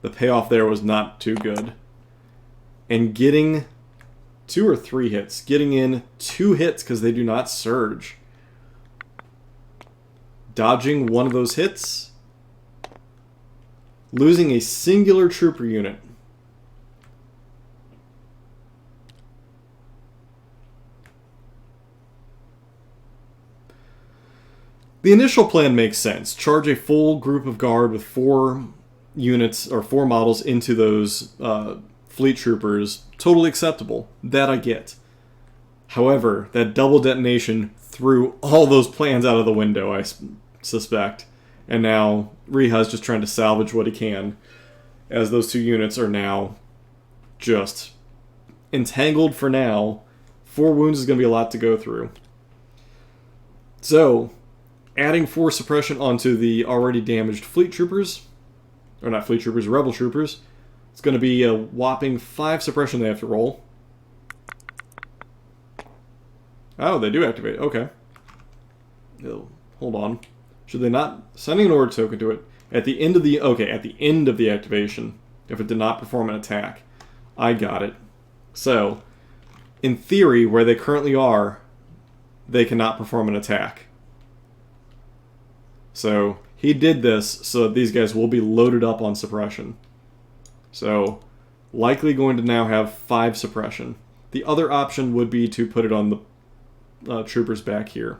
The payoff there was not too good. And getting 2 or 3 hits. Getting in 2 hits because they do not surge. Dodging 1 of those hits. Losing a singular trooper unit. The initial plan makes sense. Charge a full group of guard with 4 units or 4 models into those fleet troopers. Totally acceptable. That I get. However, that double detonation threw all those plans out of the window, I suspect. And now Riha's just trying to salvage what he can, as those 2 units are now just entangled for now. 4 wounds is going to be a lot to go through. So, adding 4 suppression onto the already damaged fleet troopers, or not fleet troopers, rebel troopers, it's going to be a whopping 5 suppression they have to roll. Oh, they do activate. Okay. Oh, hold on. Should they not? Sending an order token to it at the end of the... Okay, at the end of the activation, if it did not perform an attack. I got it. So, in theory, where they currently are, they cannot perform an attack. So, he did this so that these guys will be loaded up on suppression. So, likely going to now have 5 suppression. The other option would be to put it on the troopers back here.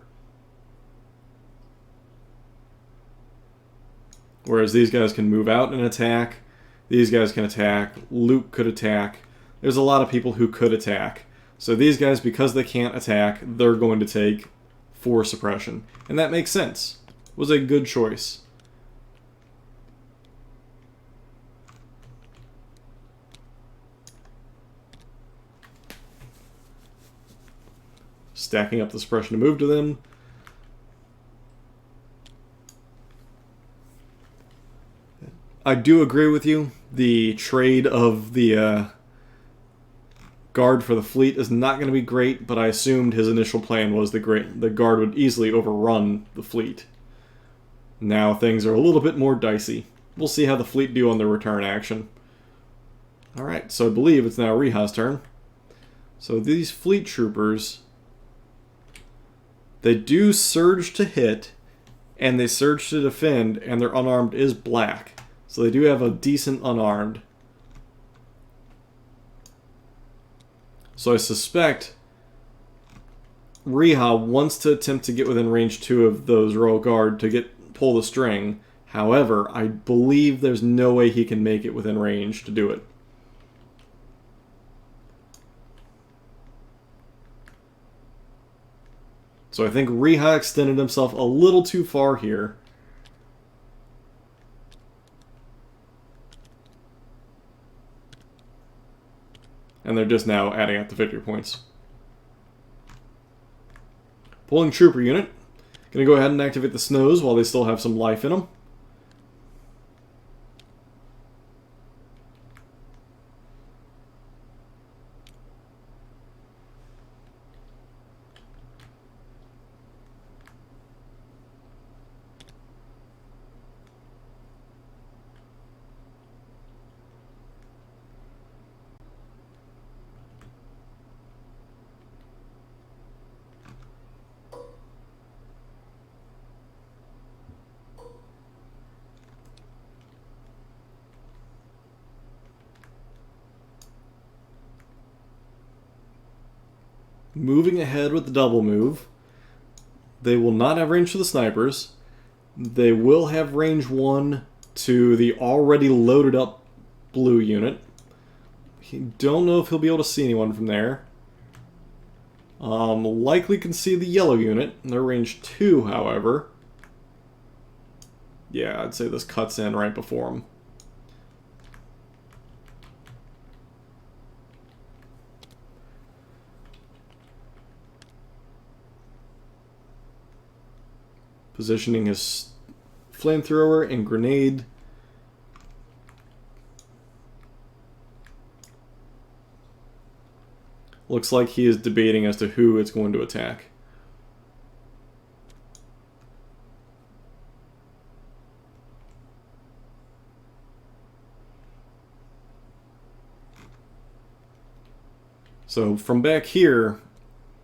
Whereas these guys can move out and attack. These guys can attack. Luke could attack. There's a lot of people who could attack. So these guys, because they can't attack, they're going to take 4 suppression. And that makes sense. It was a good choice. Stacking up the suppression to move to them. I do agree with you. The trade of the guard for the fleet is not going to be great, but I assumed his initial plan was the guard would easily overrun the fleet. Now things are a little bit more dicey. We'll see how the fleet do on their return action. Alright, so I believe it's now Riha's turn. So these fleet troopers, they do surge to hit, and they surge to defend, and their unarmed is black. So they do have a decent unarmed. So I suspect Riha wants to attempt to get within range 2 of those Royal Guard to pull the string. However, I believe there's no way he can make it within range to do it. So I think Riha extended himself a little too far here. And they're just now adding up the victory points. Pulling trooper unit. Gonna go ahead and activate the snows while they still have some life in them. Moving ahead with the double move. They will not have range to the snipers. They will have range 1 to the already loaded up blue unit. Don't know if he'll be able to see anyone from there. Likely can see the yellow unit. They're range 2, however. Yeah, I'd say this cuts in right before him. Positioning his flamethrower and grenade. Looks like he is debating as to who it's going to attack. So from back here,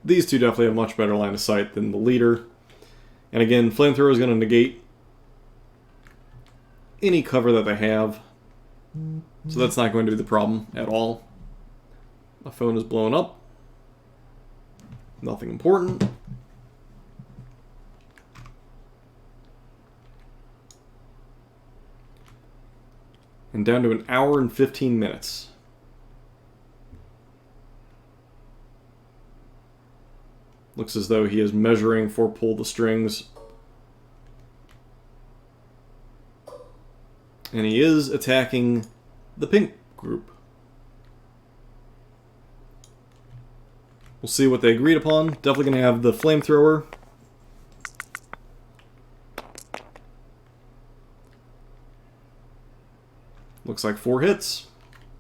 these two definitely have much better line of sight than the leader. And again, flamethrower is going to negate any cover that they have. So that's not going to be the problem at all. My phone is blowing up. Nothing important. And down to 1 hour and 15 minutes. Looks as though he is measuring for pull the strings. And he is attacking the pink group. We'll see what they agreed upon. Definitely going to have the flamethrower. Looks like 4 hits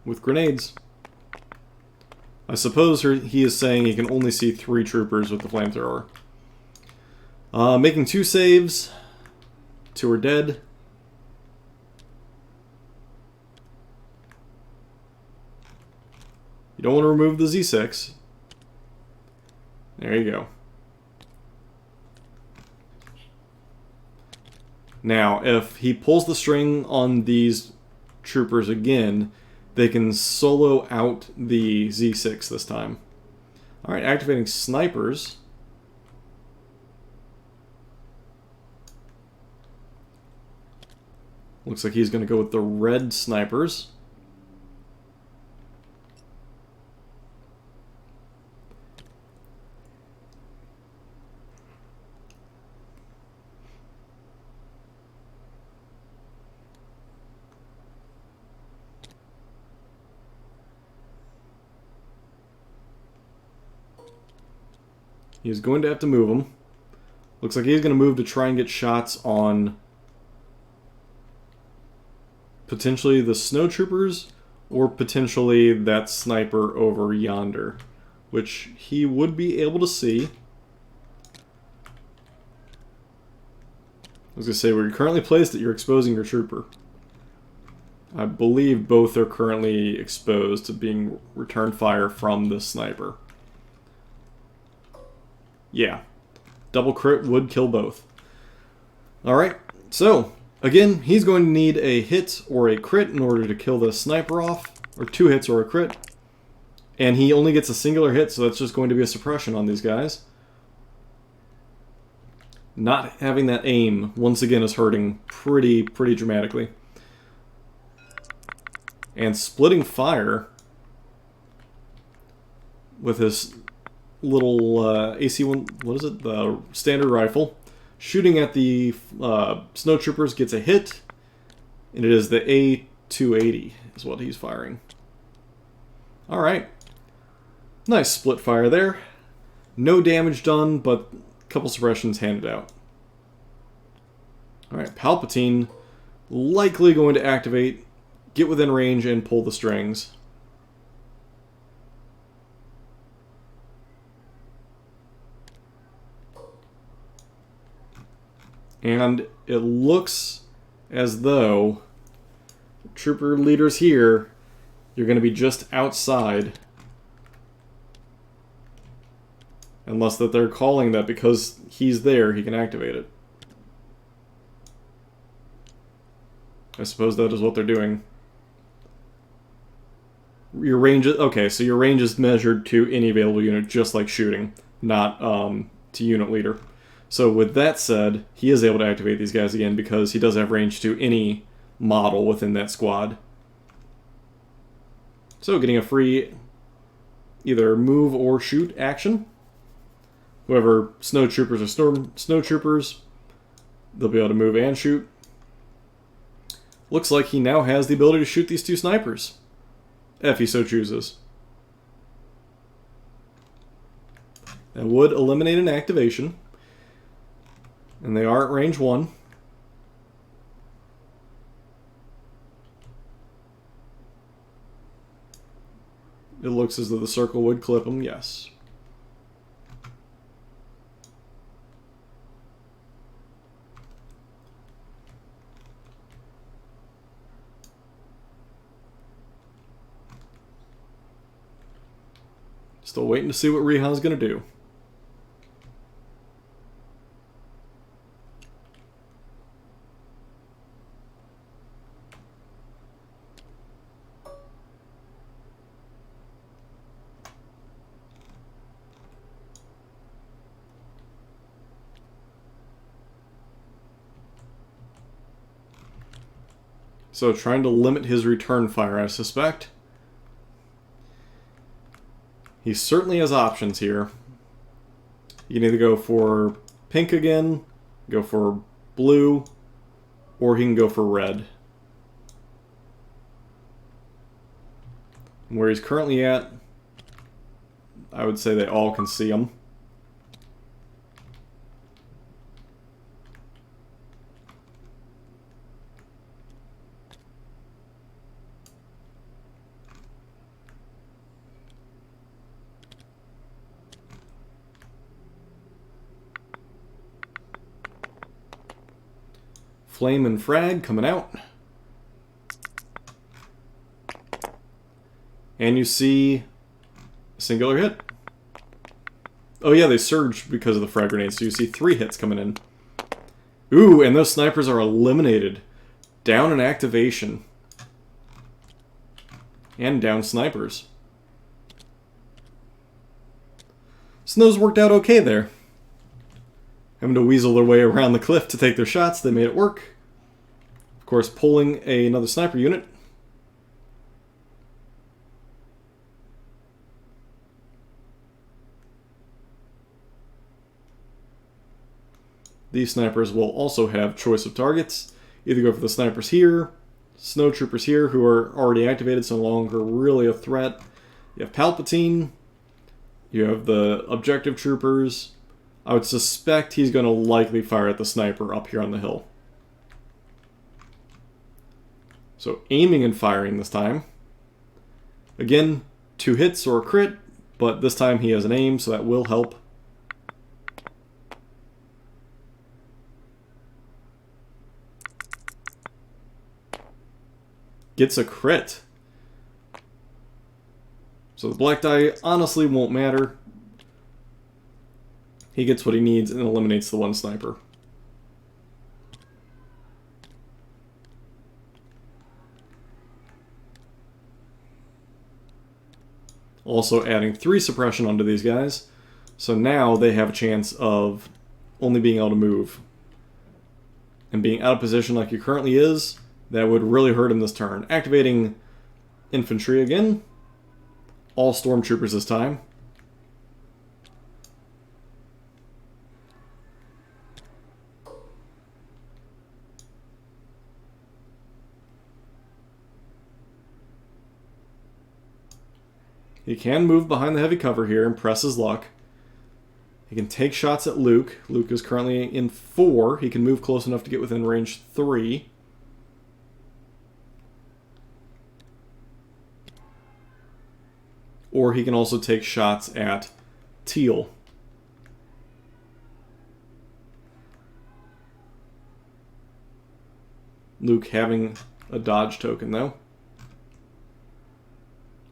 with grenades. I suppose he is saying he can only see 3 troopers with the flamethrower. Making 2 saves. 2 are dead. You don't want to remove the Z6. There you go. Now, if he pulls the string on these troopers again, they can solo out the Z6 this time. Alright, activating snipers. Looks like he's going to go with the red snipers. He's going to have to move him. Looks like he's going to move to try and get shots on potentially the snow troopers or potentially that sniper over yonder, which he would be able to see. I was going to say, where you're currently placed, that you're exposing your trooper. I believe both are currently exposed to being return fire from the sniper. Yeah, double crit would kill both. Alright, so Again, he's going to need a hit or a crit in order to kill the sniper off, or 2 hits or a crit. And he only gets a singular hit, so that's just going to be a suppression on these guys. Not having that aim, once again, is hurting pretty dramatically. And splitting fire with his little AC-1, what is it? The standard rifle. Shooting at the snow troopers gets a hit, and it is the A280 is what he's firing. Alright. Nice split fire there. No damage done, but a couple suppressions handed out. Alright, Palpatine likely going to activate, get within range, and pull the strings. And it looks as though trooper leaders here, you're going to be just outside. Unless that they're calling that because he's there, he can activate it. I suppose that is what they're doing. Your range is, okay, so your range is measured to any available unit, just like shooting, not to unit leader. So with that said, he is able to activate these guys again because he does have range to any model within that squad. So getting a free either move or shoot action. Whoever snow troopers or snow troopers, they'll be able to move and shoot. Looks like he now has the ability to shoot these 2 snipers, if he so chooses. That would eliminate an activation. And they are at range 1. It looks as though the circle would clip them, yes. Still waiting to see what Rihan's going to do. So trying to limit his return fire, I suspect. He certainly has options here. You can either go for pink again, go for blue, or he can go for red. Where he's currently at, I would say they all can see him. Flame and frag coming out. And you see a singular hit. Oh yeah, they surged because of the frag grenades, so you see 3 hits coming in. Ooh, and those snipers are eliminated. Down an activation. And down snipers. So those worked out okay there. Having to weasel their way around the cliff to take their shots, they made it work. Of course, pulling another sniper unit. These snipers will also have choice of targets. Either go for the snipers here, snow troopers here, who are already activated, so no longer really a threat. You have Palpatine. You have the objective troopers. I would suspect he's going to likely fire at the sniper up here on the hill. So aiming and firing this time. Again, 2 hits or a crit, but this time he has an aim, so that will help. Gets a crit. So the black die honestly won't matter. He gets what he needs and eliminates the 1 sniper. Also adding 3 suppression onto these guys. So now they have a chance of only being able to move. And being out of position like he currently is, that would really hurt him this turn. Activating infantry again. All stormtroopers this time. He can move behind the heavy cover here and press his luck. He can take shots at Luke. Luke is currently in 4. He can move close enough to get within range 3. Or he can also take shots at Teal. Luke having a dodge token, though.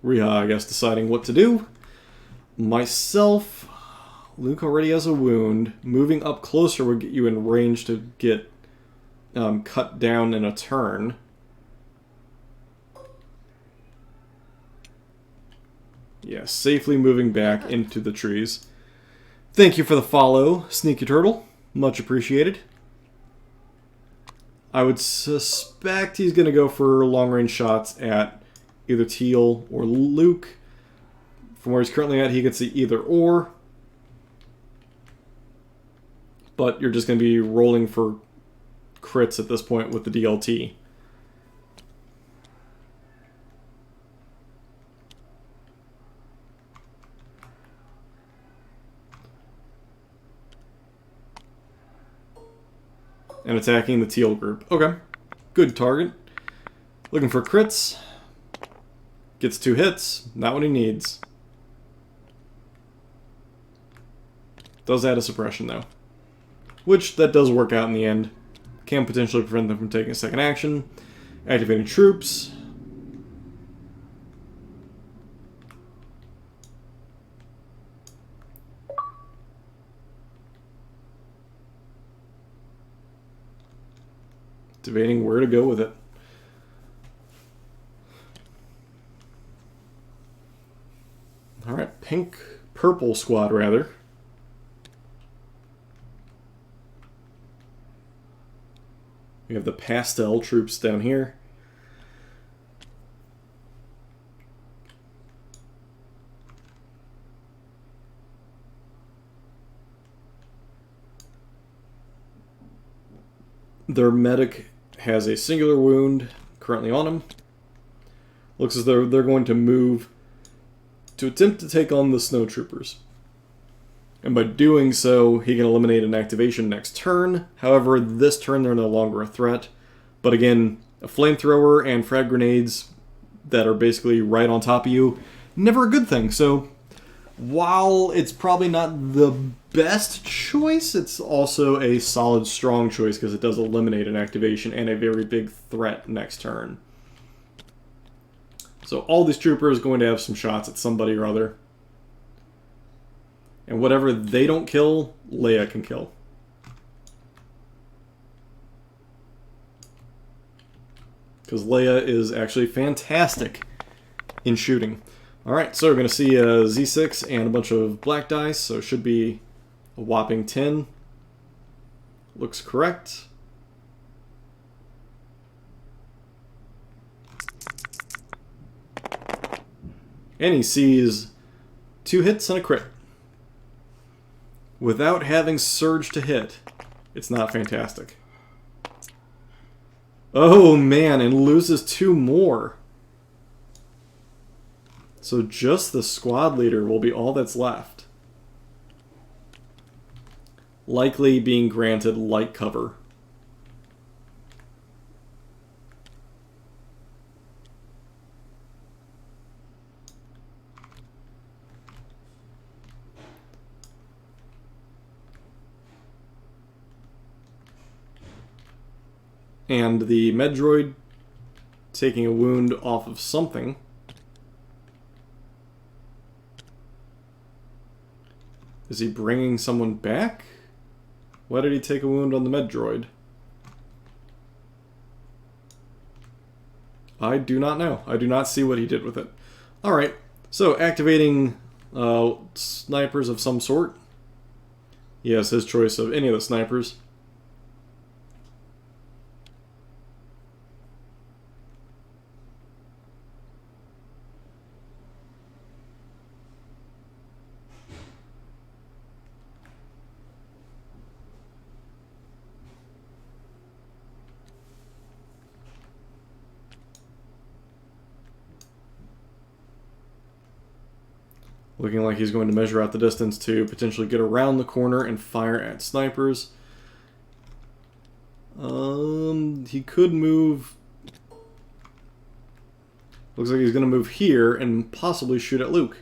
Riha, I guess, deciding what to do. Myself, Luke already has a wound. Moving up closer would get you in range to get cut down in a turn. Yeah, safely moving back into the trees. Thank you for the follow, Sneaky Turtle. Much appreciated. I would suspect he's going to go for long-range shots at either Teal or Luke. From where he's currently at, he can see either or. But you're just going to be rolling for crits at this point with the DLT. And attacking the Teal group. Okay. Good target. Looking for crits. Gets 2 hits. Not what he needs. Does add a suppression, though. Which, that does work out in the end. Can potentially prevent them from taking a second action. Activating troops. Debating where to go with it. Alright, purple squad, rather. We have the pastel troops down here. Their medic has a singular wound currently on him. Looks as though they're going to move to attempt to take on the snowtroopers. And by doing so, he can eliminate an activation next turn. However, this turn they're no longer a threat. But again, a flamethrower and frag grenades that are basically right on top of you, never a good thing. So while it's probably not the best choice, it's also a solid, strong choice because it does eliminate an activation and a very big threat next turn. So all these troopers are going to have some shots at somebody or other. And whatever they don't kill, Leia can kill. Because Leia is actually fantastic in shooting. Alright, so we're going to see a Z6 and a bunch of black dice, so it should be a whopping 10. Looks correct. And he sees 2 hits and a crit. Without having surge to hit, it's not fantastic. Oh man, and loses 2 more. So just the squad leader will be all that's left. Likely being granted light cover. And the Medroid taking a wound off of something. Is he bringing someone back? Why did he take a wound on the Medroid? I do not know. I do not see what he did with it. Alright, So, activating snipers of some sort. He has his choice of any of the snipers. Looking like he's going to measure out the distance to potentially get around the corner and fire at snipers. He could move... Looks like he's going to move here and possibly shoot at Luke.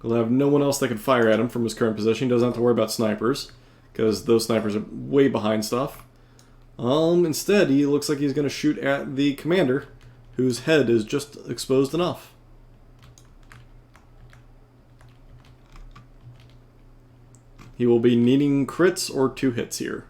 He'll have no one else that can fire at him from his current position. He doesn't have to worry about snipers, because those snipers are way behind stuff. Instead, he looks like he's going to shoot at the commander, whose head is just exposed enough. He will be needing crits or 2 hits here.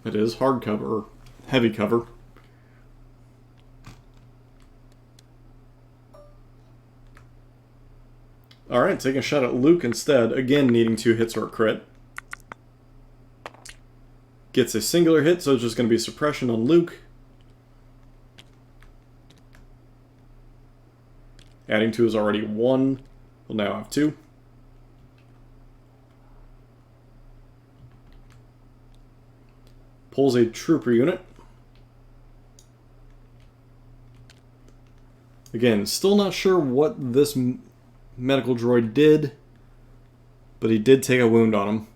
It is hard cover, or heavy cover. Alright, taking a shot at Luke instead, again needing 2 hits or a crit. Gets a singular hit, so it's just going to be suppression on Luke. Adding 2 is already 1. We'll now have 2. Pulls a trooper unit. Again, still not sure what this medical droid did, but he did take a wound on him.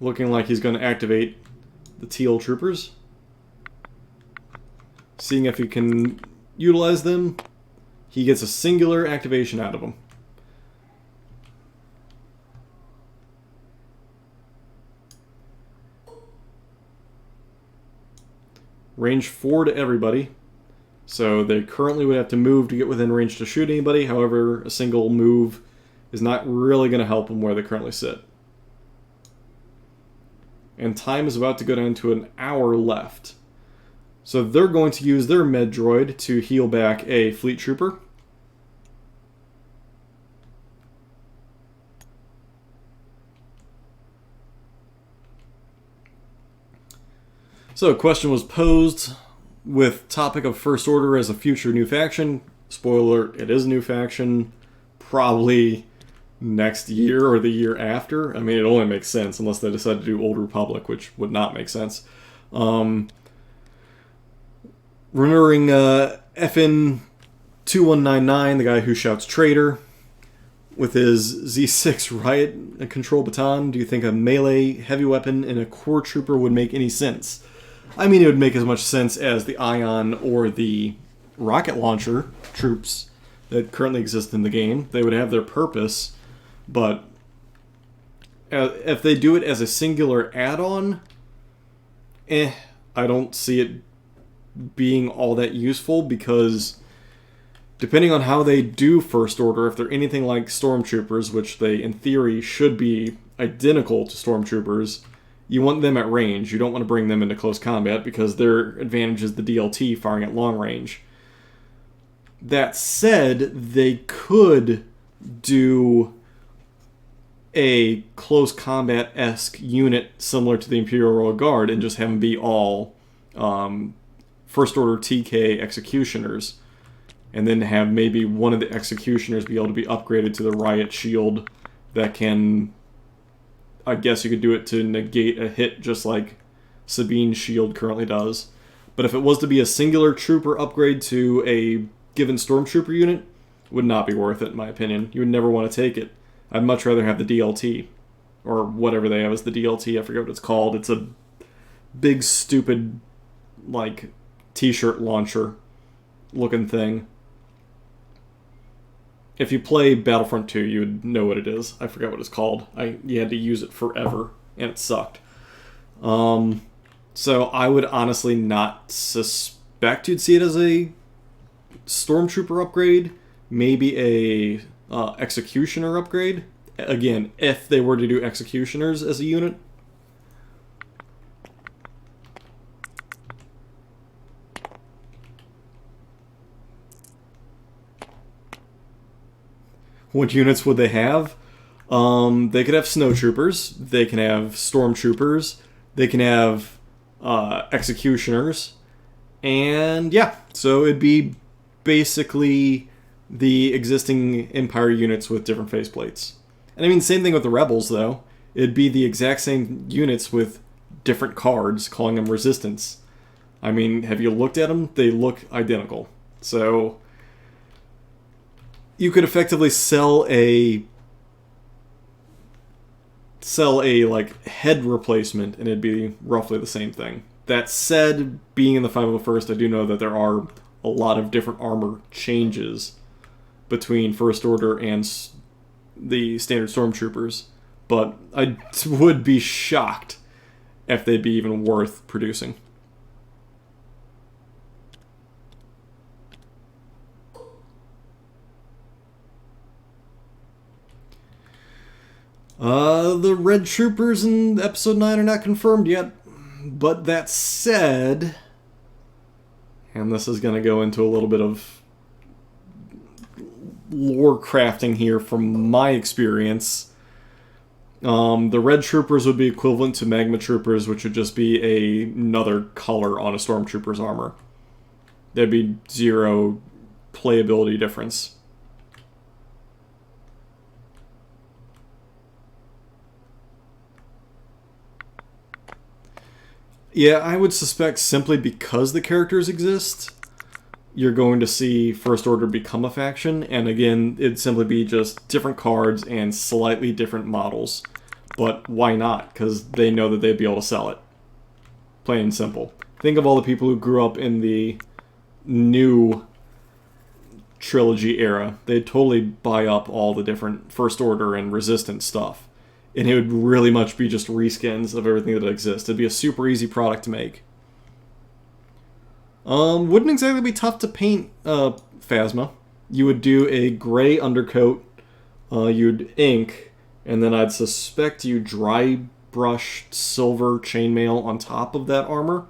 Looking like he's going to activate the teal troopers. Seeing if he can utilize them, he gets a singular activation out of them. Range 4 to everybody. So they currently would have to move to get within range to shoot anybody. However, a single move is not really going to help them where they currently sit. And time is about to go down to an hour left. So they're going to use their med droid to heal back a fleet trooper. So a question was posed with topic of First Order as a future new faction. Spoiler, it is a new faction. Probably next year or the year after. I mean, it only makes sense unless they decide to do Old Republic, which would not make sense. Remembering FN2199, the guy who shouts traitor, with his Z6 riot control baton, do you think a melee heavy weapon in a core trooper would make any sense? I mean, it would make as much sense as the Ion or the rocket launcher troops that currently exist in the game. They would have their purpose, but if they do it as a singular add-on, I don't see it being all that useful, because depending on how they do First Order, if they're anything like Stormtroopers, which they in theory should be identical to Stormtroopers, you want them at range. You don't want to bring them into close combat because their advantage is the DLT firing at long range. That said, they could do a close combat-esque unit similar to the Imperial Royal Guard and just have them be all First Order TK executioners, and then have maybe one of the executioners be able to be upgraded to the riot shield that can, I guess you could do it to negate a hit just like Sabine's shield currently does. But if it was to be a singular trooper upgrade to a given Stormtrooper unit would not be worth it, in my opinion. You would never want to take it. I'd much rather have the DLT. Or whatever they have as the DLT, I forget what it's called. It's a big, stupid, like, t-shirt launcher looking thing. If you play Battlefront 2, you would know what it is. I forget what it's called. You had to use it forever, and it sucked. So I would honestly not suspect you'd see it as a Stormtrooper upgrade, maybe a Executioner upgrade. Again, if they were to do Executioners as a unit. What units would they have? They could have Snowtroopers, they can have Stormtroopers, they can have Executioners, and yeah, so it'd be basically the existing Empire units with different faceplates. And I mean, same thing with the Rebels, though. It'd be the exact same units with different cards, calling them Resistance. I mean, have you looked at them? They look identical. So you could effectively sell a like head replacement, and it'd be roughly the same thing. That said, being in the 501st, I do know that there are a lot of different armor changes between First Order and the standard Stormtroopers, but I would be shocked if they'd be even worth producing. The Red Troopers in Episode 9 are not confirmed yet, but that said, and this is going to go into a little bit of lore crafting here from my experience. The Red Troopers would be equivalent to Magma Troopers, which would just be another color on a Stormtrooper's armor. There'd be zero playability difference. Yeah, I would suspect simply because the characters exist, you're going to see First Order become a faction, and again, it'd simply be just different cards and slightly different models. But why not? Because they know that they'd be able to sell it. Plain and simple. Think of all the people who grew up in the new trilogy era. They'd totally buy up all the different First Order and Resistance stuff. And it would really much be just reskins of everything that exists. It'd be a super easy product to make. Wouldn't exactly be tough to paint Phasma. You would do a gray undercoat, you'd ink, and then I'd suspect you dry brush silver chainmail on top of that armor,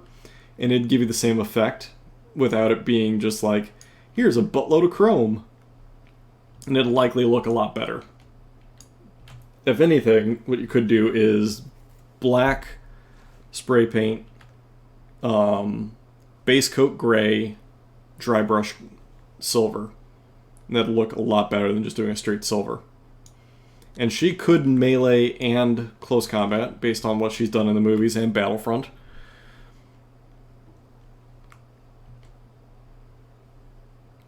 and it'd give you the same effect without it being just like, here's a buttload of chrome. And it'd likely look a lot better. If anything, what you could do is black spray paint, base coat gray, dry brush silver. And that'd look a lot better than just doing a straight silver. And she could melee and close combat based on what she's done in the movies and Battlefront.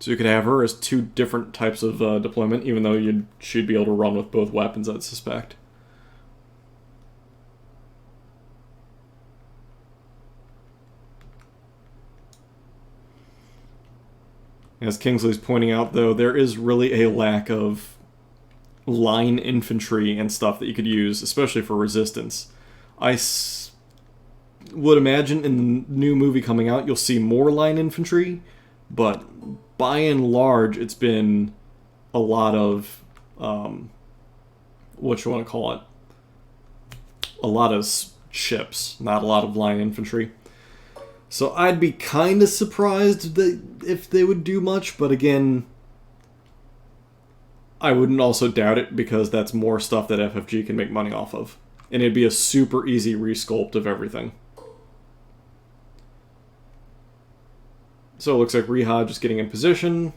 So you could have her as two different types of deployment, even though she'd be able to run with both weapons, I'd suspect. As Kingsley's pointing out, though, there is really a lack of line infantry and stuff that you could use, especially for Resistance. I would imagine in the new movie coming out, you'll see more line infantry, but by and large, it's been a lot of, what you want to call it, a lot of ships, not a lot of line infantry. So I'd be kind of surprised if they would do much, but again, I wouldn't also doubt it because that's more stuff that FFG can make money off of. And it'd be a super easy resculpt of everything. So it looks like Rihad just getting in position.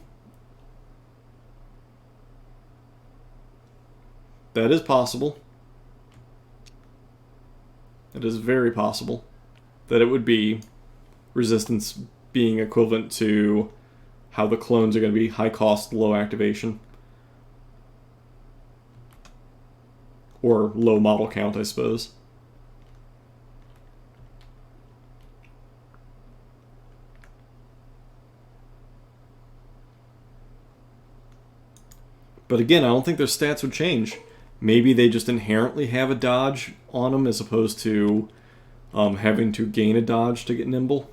That is possible. It is very possible that it would be Resistance being equivalent to how the clones are going to be high cost, low activation. Or low model count, I suppose. But again, I don't think their stats would change. Maybe they just inherently have a dodge on them as opposed to having to gain a dodge to get nimble.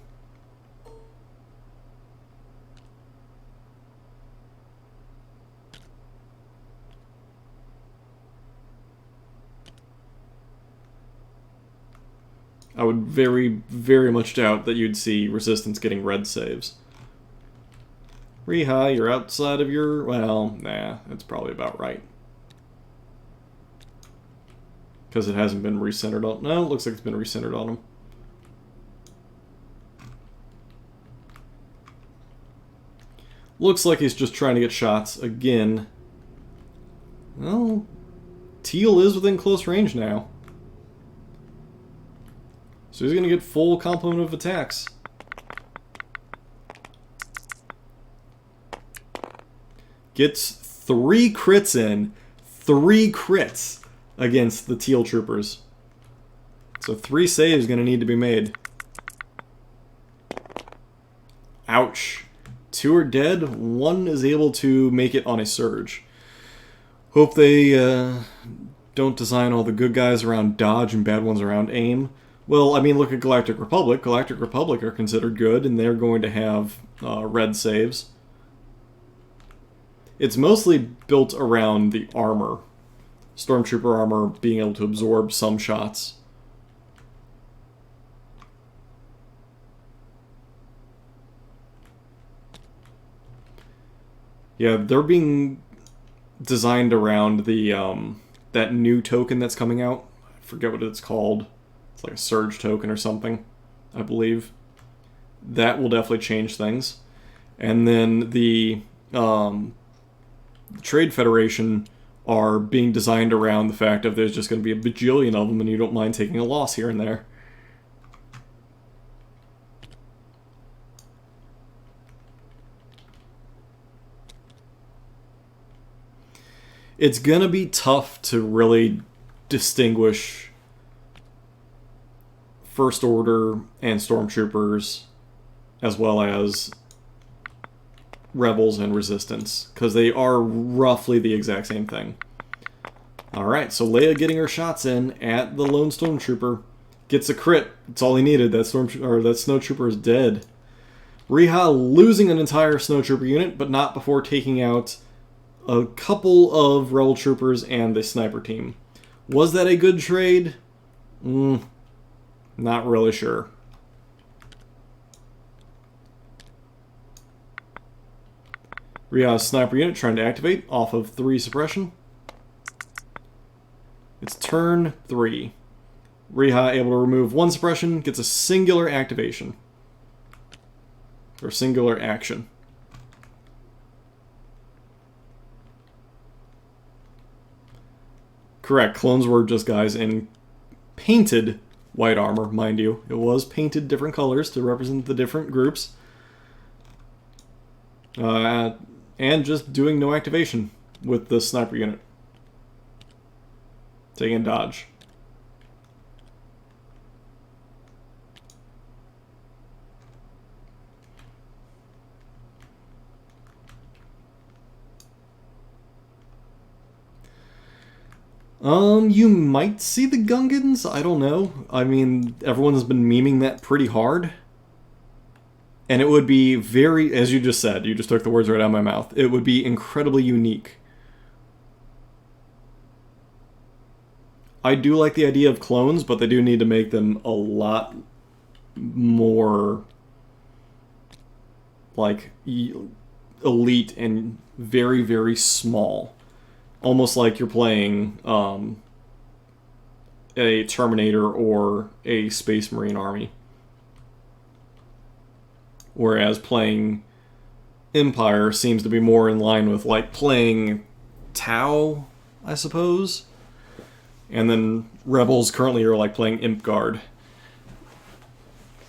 I would very, very much doubt that you'd see Resistance getting red saves. Reha, you're outside of your... Well, nah, that's probably about right. Because it hasn't been recentered on... No, it looks like it's been recentered on him. Looks like he's just trying to get shots again. Well, Teal is within close range now. So he's going to get full complement of attacks. Gets 3 crits in. 3 crits against the Teal Troopers. So 3 saves going to need to be made. Ouch. 2 are dead. 1 is able to make it on a surge. Hope they don't design all the good guys around dodge and bad ones around aim. Well, I mean, look at Galactic Republic. Galactic Republic are considered good, and they're going to have red saves. It's mostly built around the armor. Stormtrooper armor being able to absorb some shots. Yeah, they're being designed around the that new token that's coming out. I forget what it's called. It's like a surge token or something, I believe. That will definitely change things. And then the Trade Federation are being designed around the fact that there's just going to be a bajillion of them and you don't mind taking a loss here and there. It's going to be tough to really distinguish First Order and Stormtroopers as well as Rebels and Resistance, because they are roughly the exact same thing. Alright, so Leia getting her shots in at the lone Stormtrooper. Gets a crit. That's all he needed. That Snowtrooper is dead. Reha losing an entire Snowtrooper unit, but not before taking out a couple of Rebel Troopers and the Sniper team. Was that a good trade? Not really sure. Reha's Sniper unit trying to activate off of 3 suppression. It's turn 3. Reha able to remove 1 suppression, gets a singular activation. Or singular action. Correct, clones were just guys in painted white armor, mind you. It was painted different colors to represent the different groups. And just doing no activation with the Sniper unit. Taking dodge. You might see the Gungans, I don't know. I mean, everyone has been memeing that pretty hard. And it would be very, as you just said, you just took the words right out of my mouth, it would be incredibly unique. I do like the idea of clones, but they do need to make them a lot more, like, elite and very, very small. Almost like you're playing a Terminator or a Space Marine army. Whereas playing Empire seems to be more in line with, like, playing Tau, I suppose. And then Rebels currently are, like, playing Imp Guard.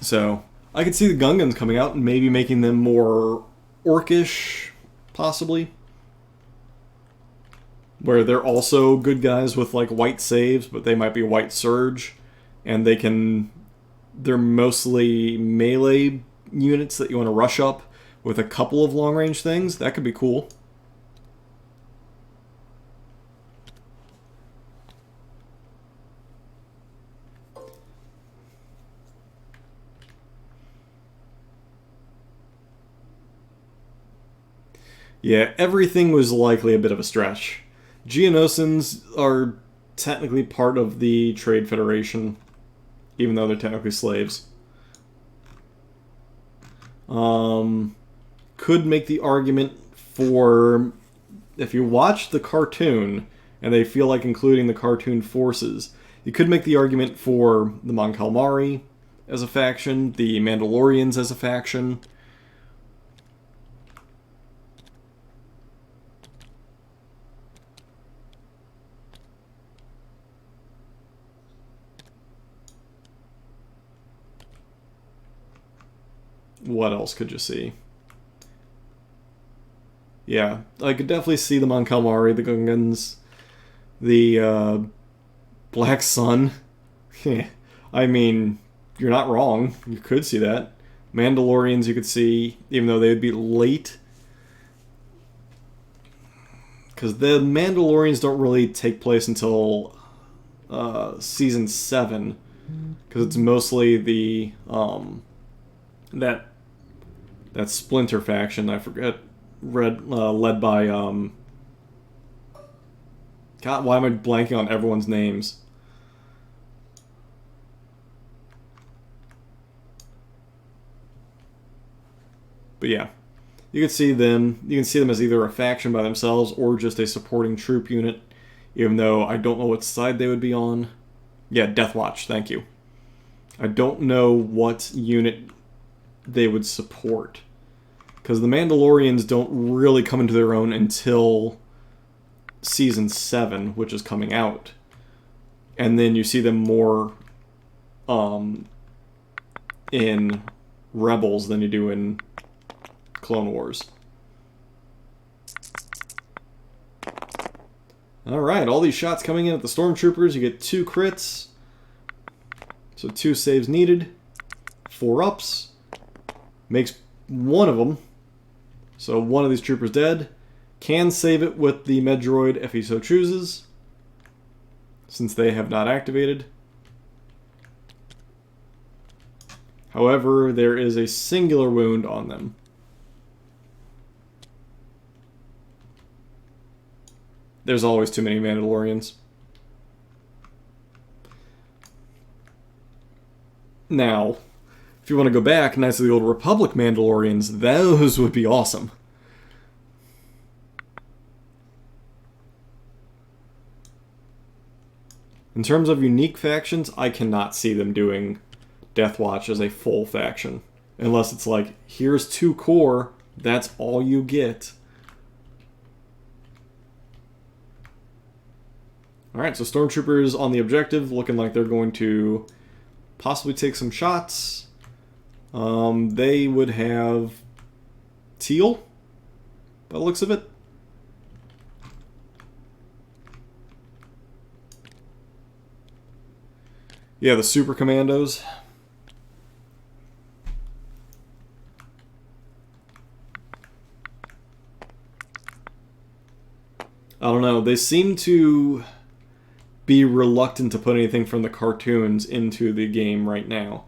So, I could see the Gungans coming out and maybe making them more orcish, possibly. Where they're also good guys with like white saves, but they might be white surge. And they're mostly melee units that you want to rush up with a couple of long range things. That could be cool. Yeah, everything was likely a bit of a stretch. Geonosians are technically part of the Trade Federation, even though they're technically slaves. Could make the argument for, if you watch the cartoon and they feel like including the cartoon forces, you could make the argument for the Mon Calamari as a faction, the Mandalorians as a faction. What else could you see? Yeah, I could definitely see the Mon Calamari, the Gungans, the Black Sun. I mean, you're not wrong. You could see that. Mandalorians you could see, even though they would be late. Because the Mandalorians don't really take place until Season 7. Because it's mostly the that Splinter faction, I forget, led by God, why am I blanking on everyone's names? But yeah, you can see them. You can see them as either a faction by themselves or just a supporting troop unit. Even though I don't know what side they would be on. Yeah, Death Watch. Thank you. I don't know what unit they would support. Because the Mandalorians don't really come into their own until Season 7, which is coming out. And then you see them more in Rebels than you do in Clone Wars. Alright, all these shots coming in at the Stormtroopers. You get 2 crits. So 2 saves needed. 4 ups. Makes one of them. So one of these troopers dead. Can save it with the Medroid if he so chooses, since they have not activated. However, there is a singular wound on them. There's always too many Mandalorians. Now, if you want to go back, Knights of the Old Republic Mandalorians, those would be awesome. In terms of unique factions, I cannot see them doing Death Watch as a full faction. Unless it's like, here's 2 core, that's all you get. Alright, so Stormtroopers on the objective, looking like they're going to possibly take some shots. They would have Teal, by the looks of it. Yeah, the Super Commandos. I don't know, they seem to be reluctant to put anything from the cartoons into the game right now.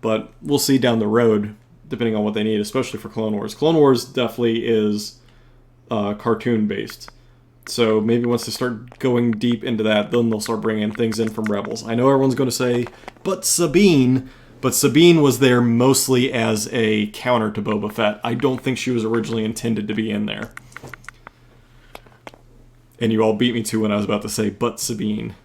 But we'll see down the road, depending on what they need, especially for Clone Wars. Clone Wars definitely is cartoon-based. So maybe once they start going deep into that, then they'll start bringing things in from Rebels. I know everyone's going to say, but Sabine was there mostly as a counter to Boba Fett. I don't think she was originally intended to be in there. And you all beat me to when I was about to say, but Sabine.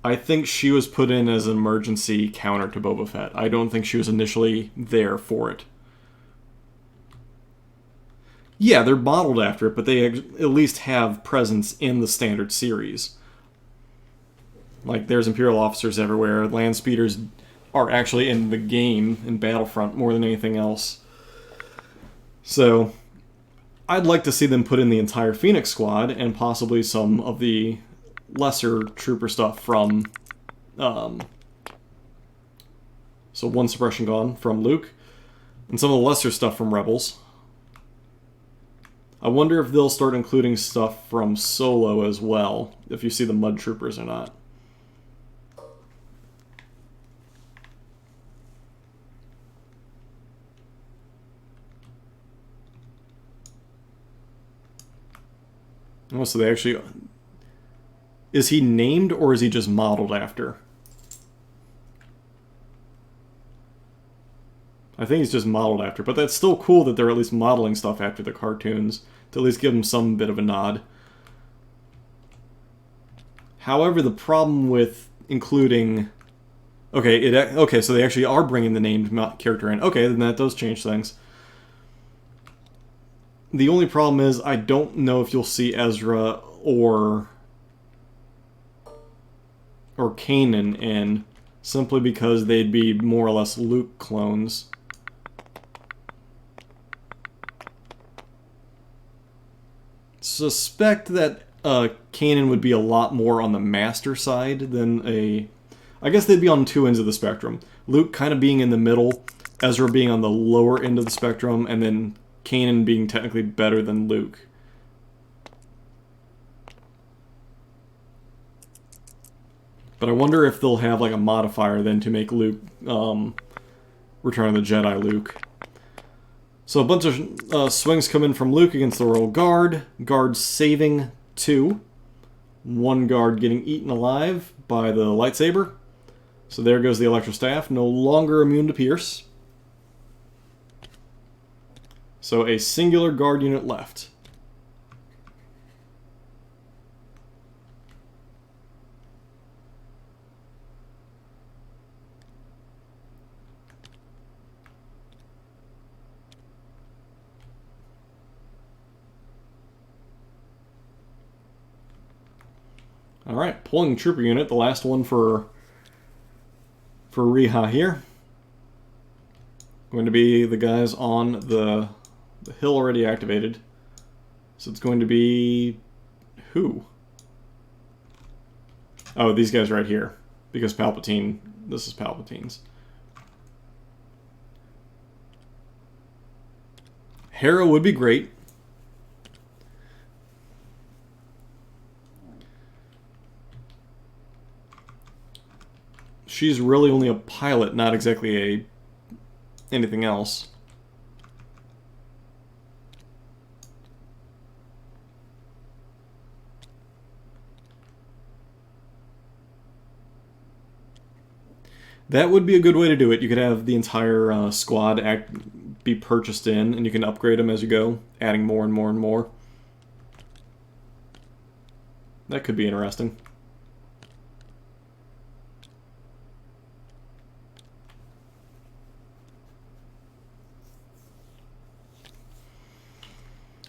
I think she was put in as an emergency counter to Boba Fett. I don't think she was initially there for it. Yeah, they're modeled after it, but they at least have presence in the standard series. Like, there's Imperial officers everywhere. Land speeders are actually in the game, in Battlefront, more than anything else. So, I'd like to see them put in the entire Phoenix squad, and possibly some of the lesser trooper stuff from... so one suppression gone from Luke, and some of the lesser stuff from Rebels. I wonder if they'll start including stuff from Solo as well, if you see the Mud Troopers or not. Oh, so they actually... Is he named, or is he just modeled after? I think he's just modeled after, but that's still cool that they're at least modeling stuff after the cartoons, to at least give them some bit of a nod. However, the problem with including... Okay, so they actually are bringing the named character in. Okay, then that does change things. The only problem is I don't know if you'll see Ezra or Kanan in, simply because they'd be more or less Luke clones. Suspect that Kanan would be a lot more on the Master side than a... I guess they'd be on two ends of the spectrum. Luke kind of being in the middle, Ezra being on the lower end of the spectrum, and then Kanan being technically better than Luke. But I wonder if they'll have like a modifier then to make Luke Return of the Jedi Luke. So a bunch of swings come in from Luke against the Royal Guard. Guard saving 2. One guard getting eaten alive by the lightsaber. So there goes the Electro Staff, no longer immune to pierce. So a singular guard unit left. Alright, pulling trooper unit, the last one for Riha here. Going to be the guys on the hill already activated. So it's going to be... who? Oh, these guys right here. Because Palpatine... this is Palpatine's. Hera would be great. She's really only a pilot, not exactly anything else. That would be a good way to do it. You could have the entire squad be purchased in, and you can upgrade them as you go, adding more and more and more. That could be interesting.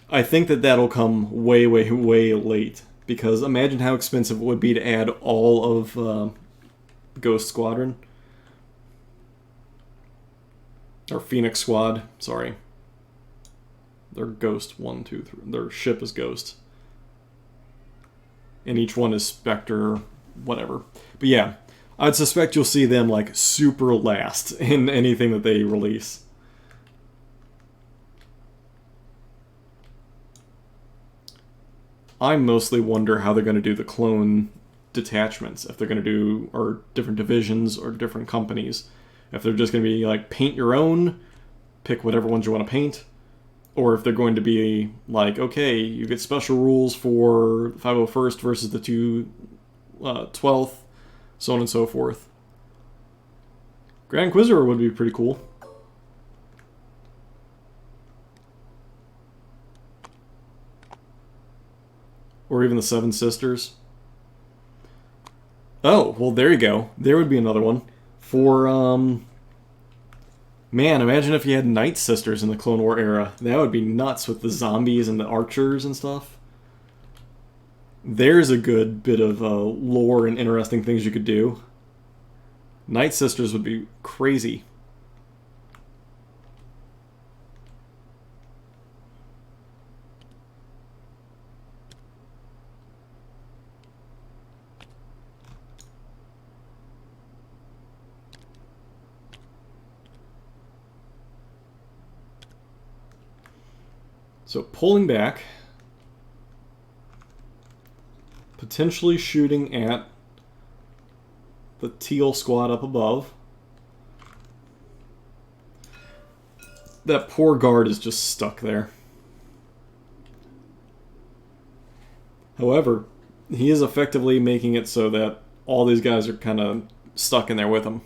I think that that'll come way, way, way late. Because imagine how expensive it would be to add all of Ghost Squadron. Or Phoenix Squad, sorry. They're Ghost 1, 2, 3. Their ship is Ghost. And each one is Spectre, whatever. But yeah, I'd suspect you'll see them like super last in anything that they release. I mostly wonder how they're going to do the clone detachments. If they're going to do, or different divisions or different companies. If they're just going to be like paint your own, pick whatever ones you want to paint. Or if they're going to be like, okay, you get special rules for 501st versus the 212th, so on and so forth. Grand Inquisitor would be pretty cool. Or even the Seven Sisters. Oh, well, there you go. There would be another one. For, man, imagine if you had Night Sisters in the Clone War era. That would be nuts with the zombies and the archers and stuff. There's a good bit of lore and interesting things you could do. Night Sisters would be crazy. So pulling back, potentially shooting at the teal squad up above. That poor guard is just stuck there. However, he is effectively making it so that all these guys are kind of stuck in there with him.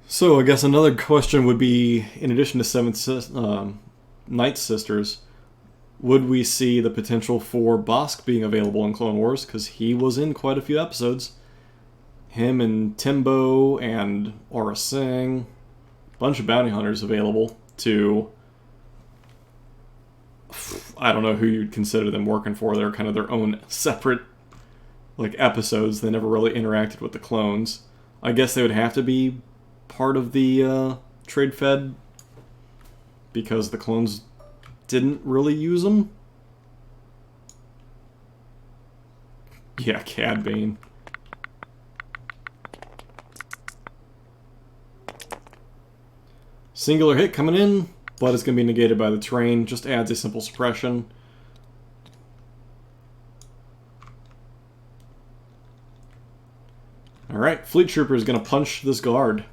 So I guess another question would be, in addition to Night Sisters, would we see the potential for Bosk being available in Clone Wars? Because he was in quite a few episodes. Him and Timbo and Aura Singh, a bunch of bounty hunters available to... I don't know who you'd consider them working for. They're kind of their own separate episodes. They never really interacted with the clones. I guess they would have to be part of the trade fed because the clones didn't really use them. Yeah, Cad Bane. Singular hit coming in, but it's going to be negated by the terrain. Just adds a simple suppression. Alright, Fleet Trooper is going to punch this guard.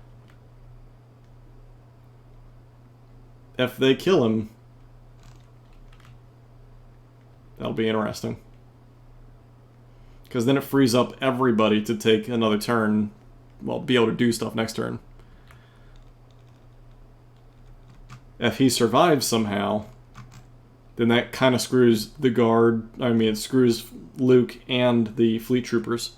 If they kill him, that'll be interesting. Because then it frees up everybody to take another turn, well, be able to do stuff next turn. If he survives somehow, then that kind of screws the guard, it screws Luke and the Fleet Troopers.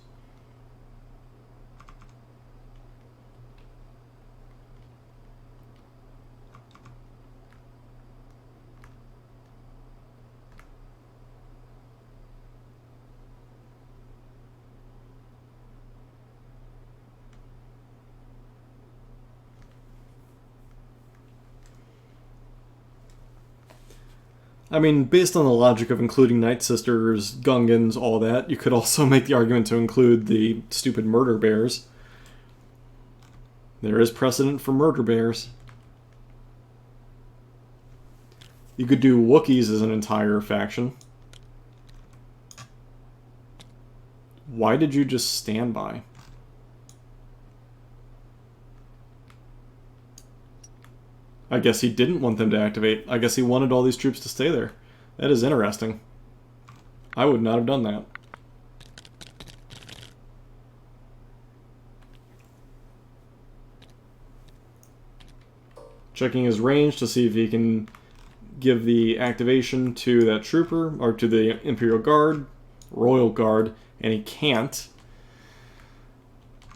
Based on the logic of including Night Sisters, Gungans, all that, you could also make the argument to include the stupid Murder Bears. There is precedent for Murder Bears. You could do Wookiees as an entire faction. Why did you just stand by? I guess he didn't want them to activate. I guess he wanted all these troops to stay there. That is interesting. I would not have done that. Checking his range to see if he can give the activation to that trooper, or to the Imperial Guard, Royal Guard, and he can't.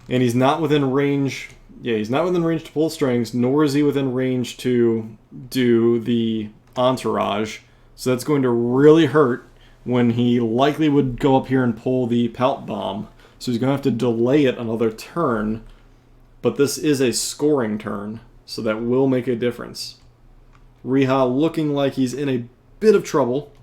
And he's not within range... Yeah, he's not within range to pull strings, nor is he within range to do the entourage. So that's going to really hurt when he likely would go up here and pull the Pelt Bomb. So he's going to have to delay it another turn. But this is a scoring turn, so that will make a difference. Riha looking like he's in a bit of trouble.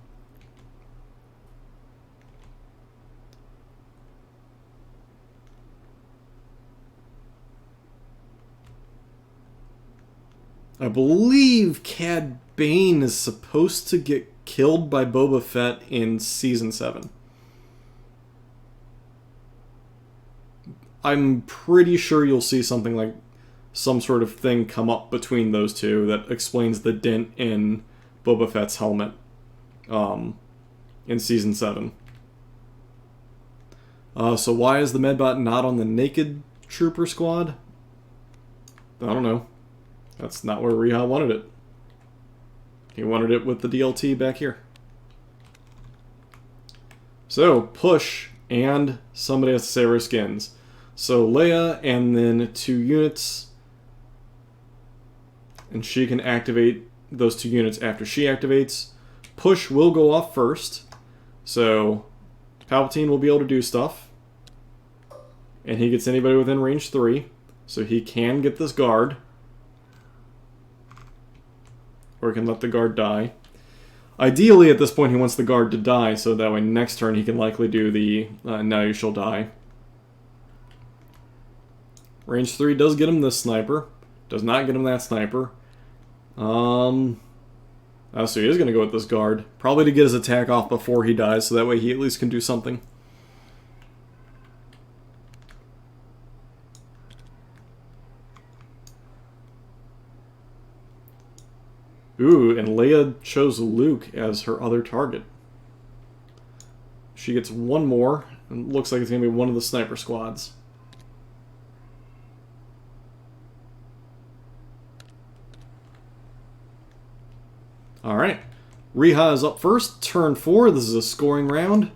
I believe Cad Bane is supposed to get killed by Boba Fett in Season 7. I'm pretty sure you'll see something like some sort of thing come up between those two that explains the dent in Boba Fett's helmet in Season 7. So why is the Medbot not on the Naked Trooper squad? I don't know. That's not where Riha wanted it. He wanted it with the DLT back here. So, push, and somebody has to save our skins. So Leia, and then 2 units. and she can activate those 2 units after she activates. Push will go off first, so Palpatine will be able to do stuff. And he gets anybody within range 3, so he can get this guard. Or he can let the guard die. Ideally, at this point, he wants the guard to die, so that way next turn he can likely do the now you shall die. Range 3 does get him this sniper. Does not get him that sniper. So he is going to go with this guard. Probably to get his attack off before he dies, so that way he at least can do something. Ooh, and Leia chose Luke as her other target. She gets 1 more, and looks like it's going to be one of the sniper squads. Alright, Riha is up first, turn 4, this is a scoring round.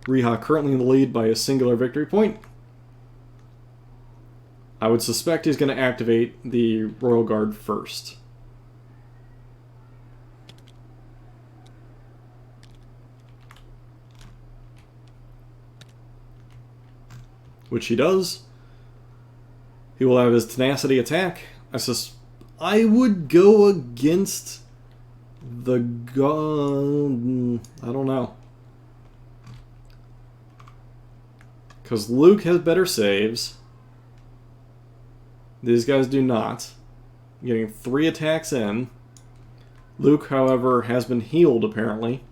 Riha currently in the lead by a singular victory point. I would suspect he's going to activate the Royal Guard first. Which he does. He will have his tenacity attack. I would go against the gun. I don't know. Because Luke has better saves. These guys do not. Getting 3 attacks in. Luke, however, has been healed apparently.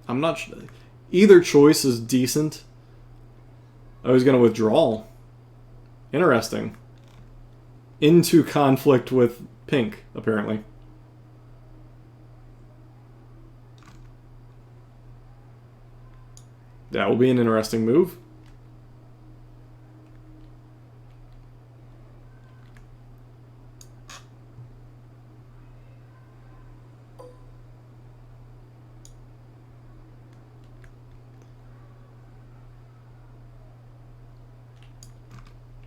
I'm not sure. Either choice is decent. Oh, he's going to withdraw. Interesting. Into conflict with Pink, apparently. That will be an interesting move.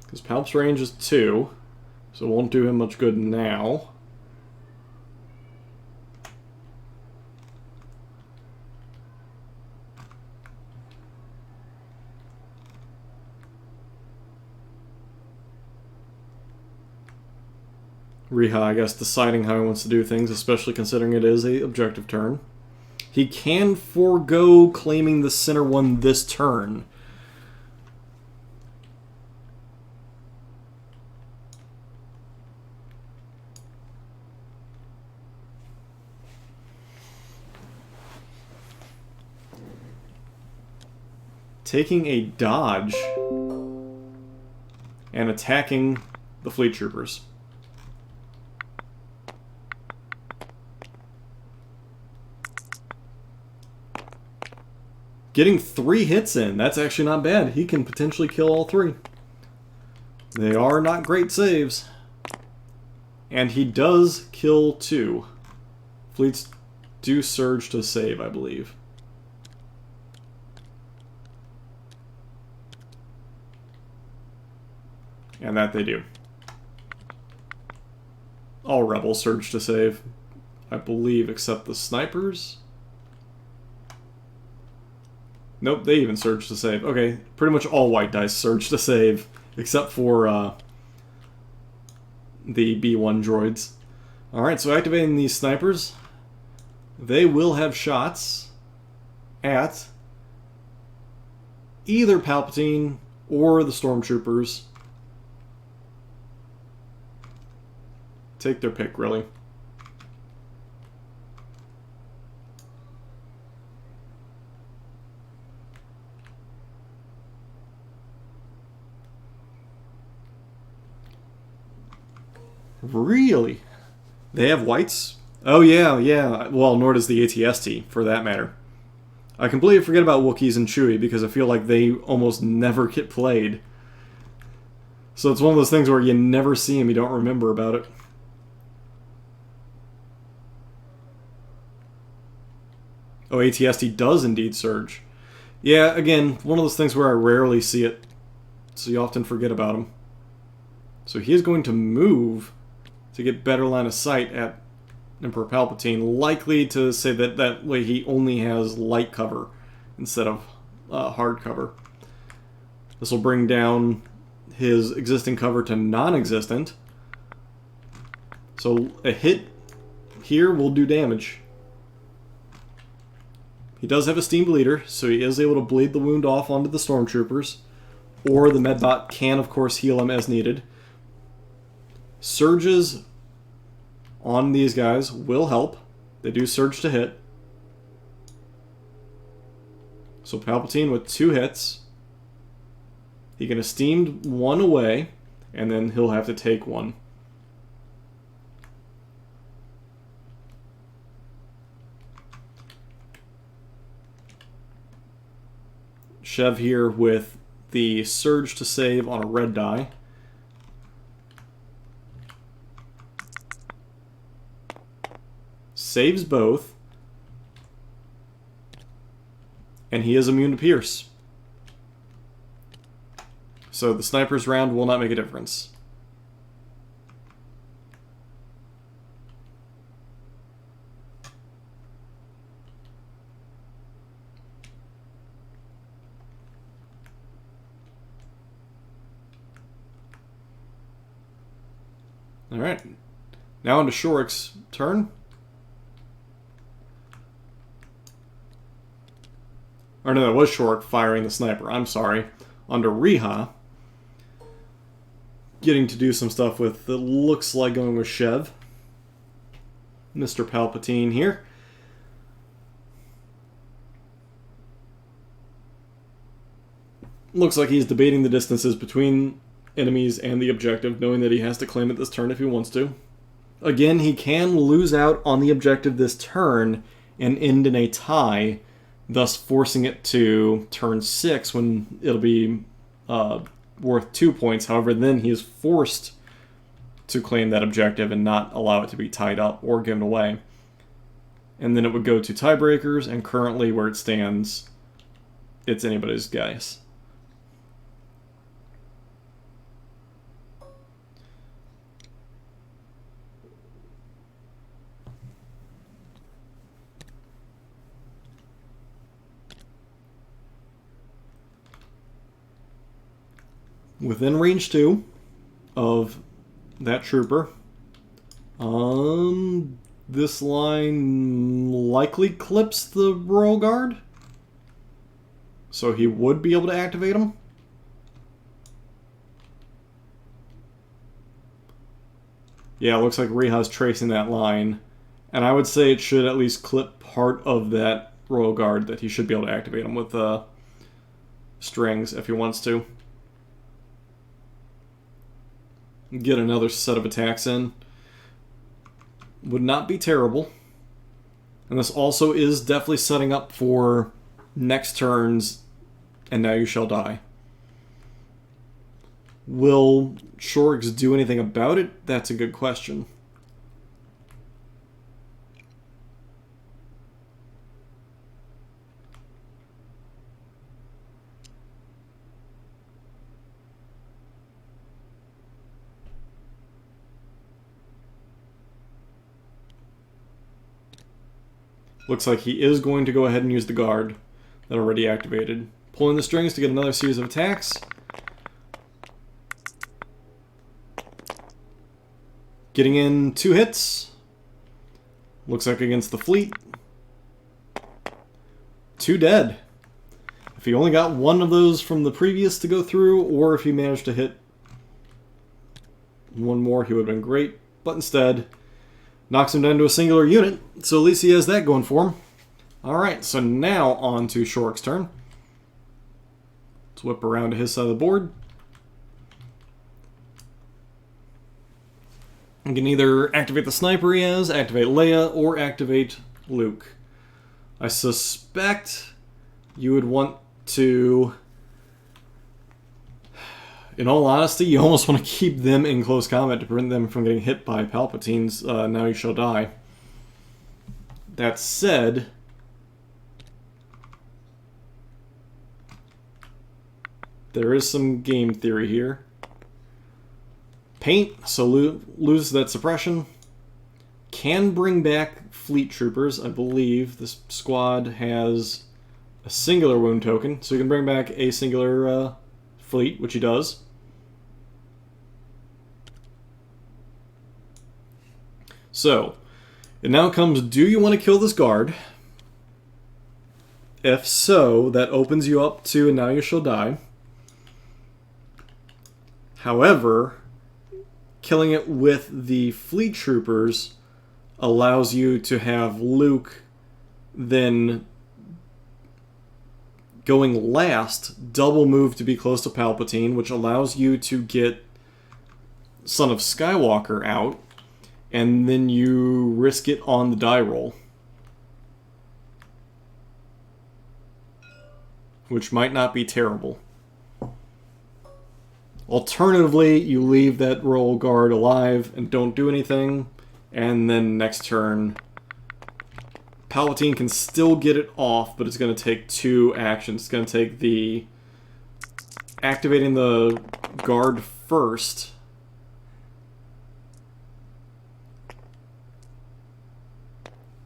Because Palp's range is 2, so it won't do him much good now. Riha, I guess, deciding how he wants to do things, especially considering it is a objective turn. He can forego claiming the center one this turn. Taking a dodge and attacking the fleet troopers. Getting 3 hits in, that's actually not bad. He can potentially kill all 3. They are not great saves. And he does kill 2. Fleets do surge to save, I believe. And that they do. All rebels surge to save, I believe, except the snipers. Nope, they even surge to save. Okay, pretty much all white dice surge to save, except for the B1 droids. Alright, so activating these snipers, they will have shots at either Palpatine or the stormtroopers. Take their pick, really. Really? They have whites? Oh yeah, yeah. Well, nor does the ATST, for that matter. I completely forget about Wookiees and Chewie because I feel like they almost never get played. So it's one of those things where you never see them, you don't remember about it. Oh, ATST does indeed surge. Yeah, again, one of those things where I rarely see it, so you often forget about them. So he is going to move to get better line of sight at Emperor Palpatine, likely to say that that way he only has light cover instead of hard cover. This will bring down his existing cover to non-existent. So a hit here will do damage. He does have a steam bleeder, so he is able to bleed the wound off onto the stormtroopers. Or the medbot can, of course, heal him as needed. Surges on these guys will help. They do surge to hit. So Palpatine with 2 hits. He can esteem 1 away, and then he'll have to take 1. Shev here with the surge to save on a red die. Saves both. And he is immune to pierce. So the sniper's round will not make a difference. Alright. Now on to Shorik's turn. Or no, it was Shorik firing the sniper. I'm sorry. On to Riha. Getting to do some stuff with, it looks like going with Shev. Mr. Palpatine here. Looks like he's debating the distances between enemies and the objective, knowing that he has to claim it this turn if he wants to. Again, he can lose out on the objective this turn and end in a tie, thus forcing it to turn 6 when it'll be worth 2 points. However, then he is forced to claim that objective and not allow it to be tied up or given away. And then it would go to tiebreakers, and currently where it stands, it's anybody's guess. Within range 2 of that trooper. This line likely clips the Royal Guard. So he would be able to activate him. Yeah, it looks like Riha's tracing that line. And I would say it should at least clip part of that Royal Guard, that he should be able to activate him with strings if he wants to. Get another set of attacks in. Would not be terrible. And this also is definitely setting up for next turns, and now you shall die. Will Shorix do anything about it? That's a good question. Looks like he is going to go ahead and use the guard that already activated. Pulling the strings to get another series of attacks. Getting in 2 hits. Looks like against the fleet. 2 dead. If he only got 1 of those from the previous to go through, or if he managed to hit 1 more, he would have been great. But instead, knocks him down to a singular unit, so at least he has that going for him. Alright, so now on to Shorik's turn. Let's whip around to his side of the board. You can either activate the sniper he has, activate Leia, or activate Luke. I suspect you would want to... In all honesty, you almost want to keep them in close combat to prevent them from getting hit by Palpatine's Now You Shall Die. That said, there is some game theory here. Paint, so lose that suppression. Can bring back fleet troopers. I believe this squad has a singular wound token, so he can bring back a singular fleet, which he does. So, it now comes, do you want to kill this guard? If so, that opens you up to, and now you shall die. However, killing it with the fleet troopers allows you to have Luke then going last, double move to be close to Palpatine, which allows you to get Son of Skywalker out, and then you risk it on the die roll, which might not be terrible. Alternatively, you leave that roll guard alive and don't do anything, and then next turn, Palpatine can still get it off, but it's going to take 2 actions. It's going to take the activating the guard first,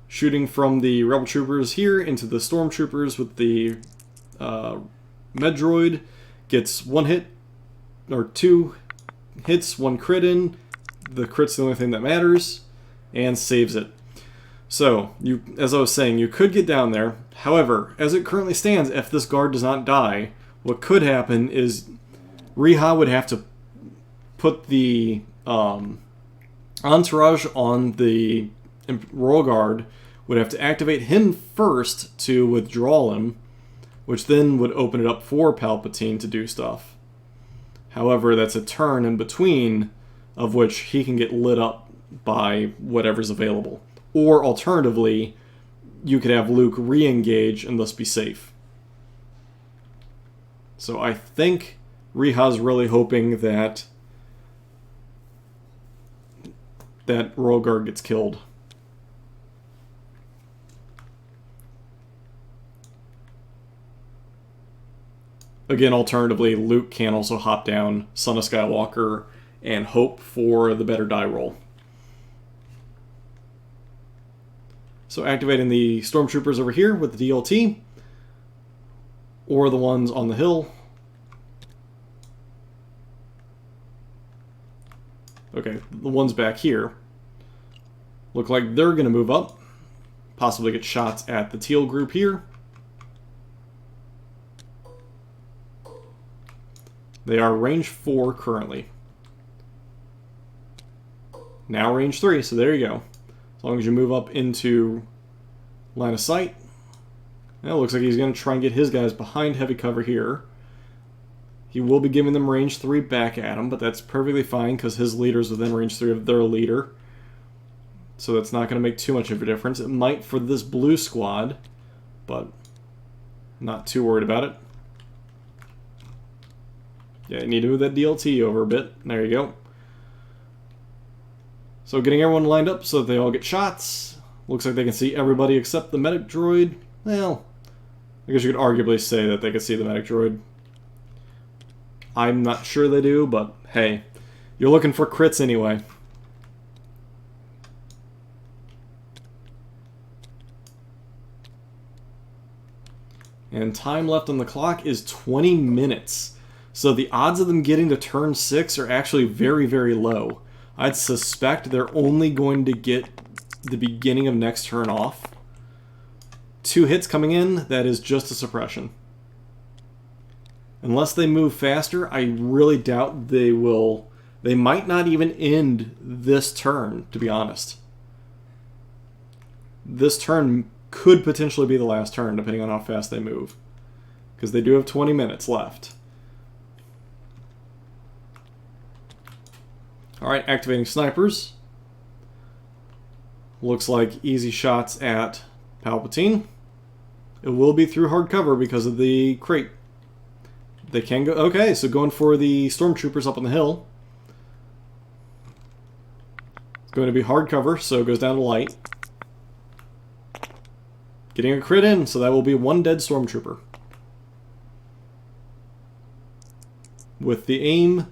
shooting from the Rebel Troopers here into the Stormtroopers with the Medroid, gets 1 hit, or 2 hits, 1 crit in. The crit's the only thing that matters, and saves it. So, as I was saying, you could get down there. However, as it currently stands, if this guard does not die, what could happen is Riha would have to put the entourage on the Royal Guard, would have to activate him first to withdraw him, which then would open it up for Palpatine to do stuff. However, that's a turn in between, of which he can get lit up by whatever's available. Or alternatively, you could have Luke re-engage and thus be safe. So I think Riha's really hoping that that Royal Guard gets killed. Again, alternatively, Luke can also hop down Son of Skywalker and hope for the better die roll. So activating the Stormtroopers over here with the DLT, or the ones on the hill. Okay, the ones back here look like they're going to move up, possibly get shots at the teal group here. They are range 4 currently. Now range 3, so there you go. As long as you move up into line of sight. Now it looks like he's going to try and get his guys behind heavy cover here. He will be giving them range 3 back at him, but that's perfectly fine because his leader's within range 3 of their leader. So that's not going to make too much of a difference. It might for this blue squad, but not too worried about it. Yeah, you need to move that DLT over a bit. There you go. So getting everyone lined up so that they all get shots. Looks like they can see everybody except the medic droid. Well, I guess you could arguably say that they can see the medic droid. I'm not sure they do, but hey, you're looking for crits anyway. And time left on the clock is 20 minutes. So the odds of them getting to turn 6 are actually very, very low. I'd suspect they're only going to get the beginning of next turn off. 2 hits coming in, that is just a suppression. Unless they move faster, I really doubt they will. They might not even end this turn, to be honest. This turn could potentially be the last turn, depending on how fast they move. Because they do have 20 minutes left. Alright, activating snipers. Looks like easy shots at Palpatine. It will be through hard cover because of the crate. They can go... Okay, so going for the Stormtroopers up on the hill. It's going to be hard cover, so it goes down to light. Getting a crit in, so that will be 1 dead Stormtrooper. With the aim...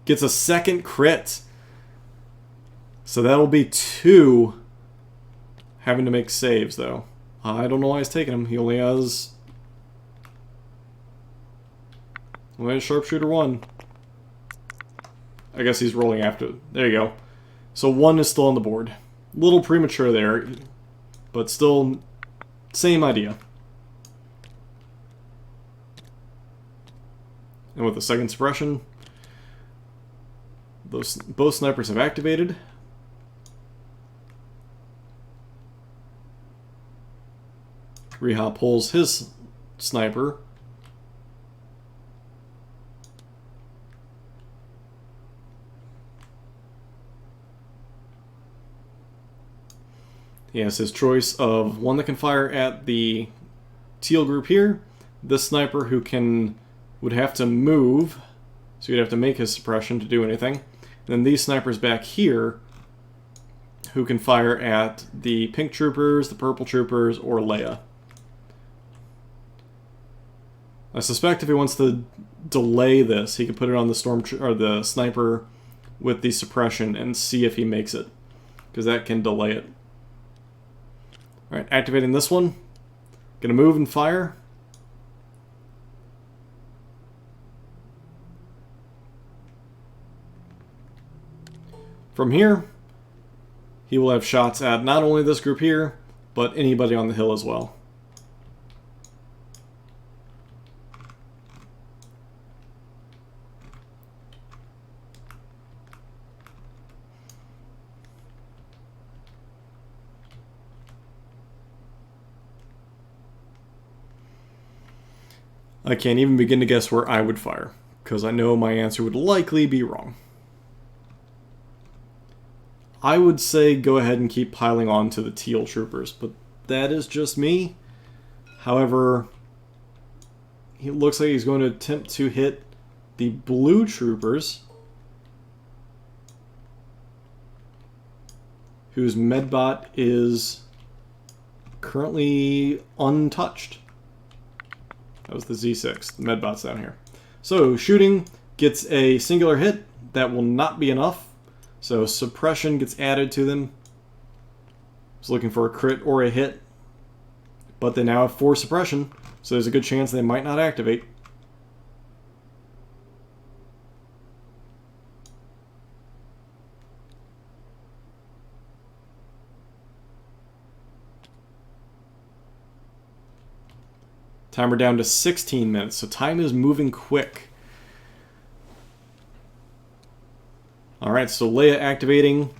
Gets a second crit. So that'll be 2 having to make saves, though. I don't know why he's taking him. He only has sharpshooter 1. I guess he's rolling after. There you go. So 1 is still on the board. A little premature there, but still same idea. And with the second suppression, both snipers have activated. Reha pulls his sniper. He has his choice of one that can fire at the teal group here, this sniper who would have to move, so he'd have to make his suppression to do anything, and then these snipers back here who can fire at the pink troopers, the purple troopers, or Leia. I suspect if he wants to delay this, he could put it on the sniper with the suppression and see if he makes it, because that can delay it. Alright, activating this one. Gonna move and fire. From here, he will have shots at not only this group here, but anybody on the hill as well. I can't even begin to guess where I would fire, because I know my answer would likely be wrong. I would say go ahead and keep piling on to the teal troopers, but that is just me. However, it looks like he's going to attempt to hit the blue troopers, whose medbot is currently untouched. That was the Z6. The medbot's down here. So, shooting gets a singular hit. That will not be enough. So, suppression gets added to them. I was looking for a crit or a hit. But they now have 4 suppression, so there's a good chance they might not activate. Timer down to 16 minutes, so time is moving quick. Alright, so Leia activating,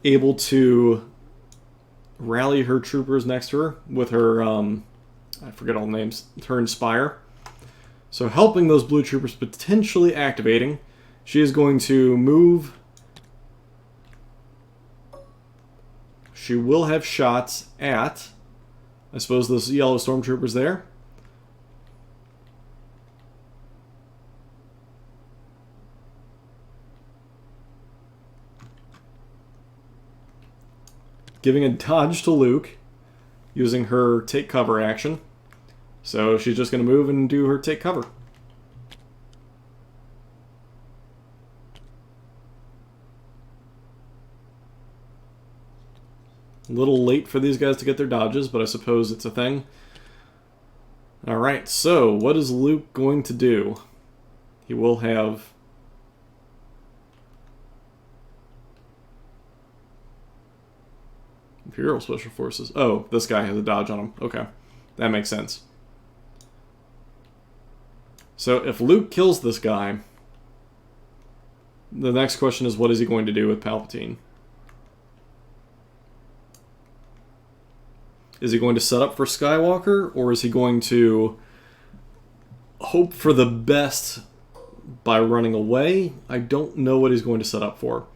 able to rally her troopers next to her with her, I forget all the names, her Inspire. So helping those blue troopers potentially activating. She is going to move. She will have shots at, I suppose, those yellow stormtroopers there. Giving a dodge to Luke, using her take cover action. So she's just going to move and do her take cover. A little late for these guys to get their dodges, but I suppose it's a thing. Alright, so what is Luke going to do? He will have... Imperial Special Forces. Oh, this guy has a dodge on him. Okay, that makes sense. So if Luke kills this guy, the next question is, what is he going to do with Palpatine? Is he going to set up for Skywalker, or is he going to hope for the best by running away? I don't know what he's going to set up for.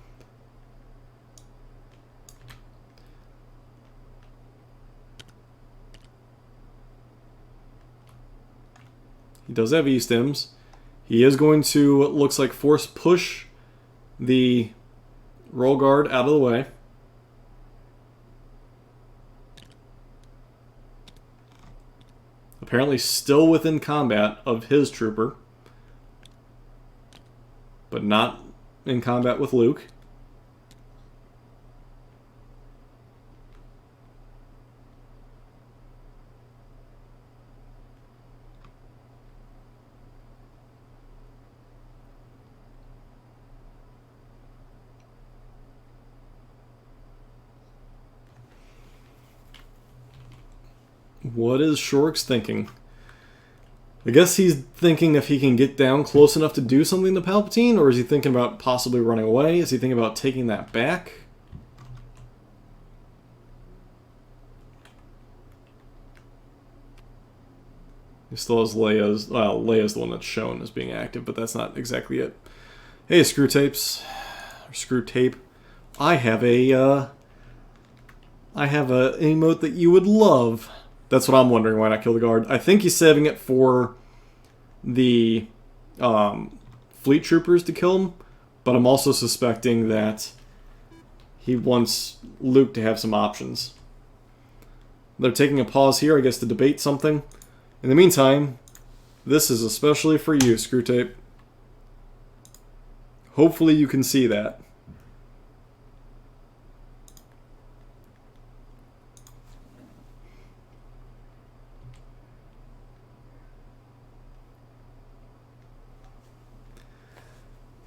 He does have E-stims. He is going to, what looks like, force push the roll guard out of the way. Apparently still within combat of his trooper, but not in combat with Luke. What is Shorix thinking? I guess he's thinking if he can get down close enough to do something to Palpatine, or is he thinking about possibly running away? Is he thinking about taking that back? He still has Leia's... Well, Leia's the one that's shown as being active, but that's not exactly it. Hey, Screw Tapes. Or Screw Tape. I have a emote that you would love. That's what I'm wondering, why not kill the guard. I think he's saving it for the fleet troopers to kill him, but I'm also suspecting that he wants Luke to have some options. They're taking a pause here, I guess, to debate something. In the meantime, this is especially for you, Screwtape. Hopefully you can see that.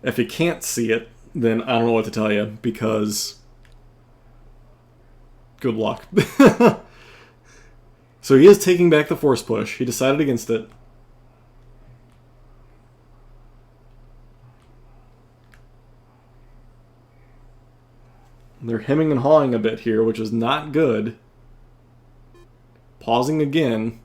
If you can't see it, then I don't know what to tell you, because good luck. So he is taking back the Force Push. He decided against it. They're hemming and hawing a bit here, which is not good. Pausing again.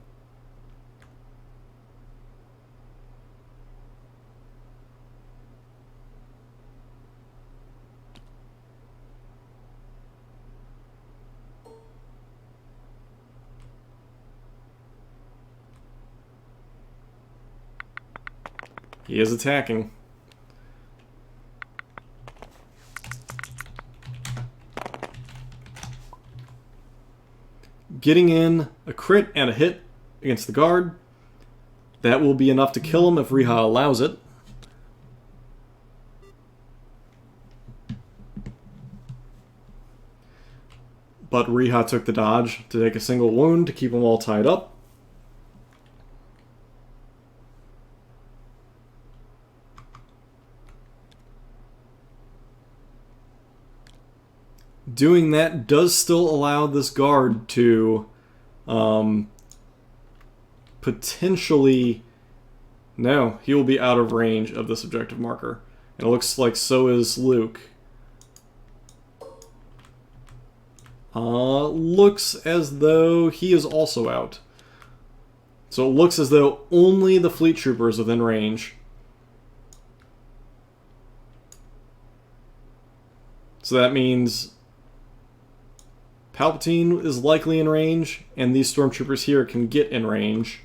He is attacking. Getting in a crit and a hit against the guard. That will be enough to kill him if Riha allows it. But Riha took the dodge to take a single wound to keep them all tied up. Doing that does still allow this guard to potentially... No, he will be out of range of this objective marker. And it looks like so is Luke. Looks as though he is also out. So it looks as though only the fleet troopers within range. So that means Palpatine is likely in range, and these stormtroopers here can get in range.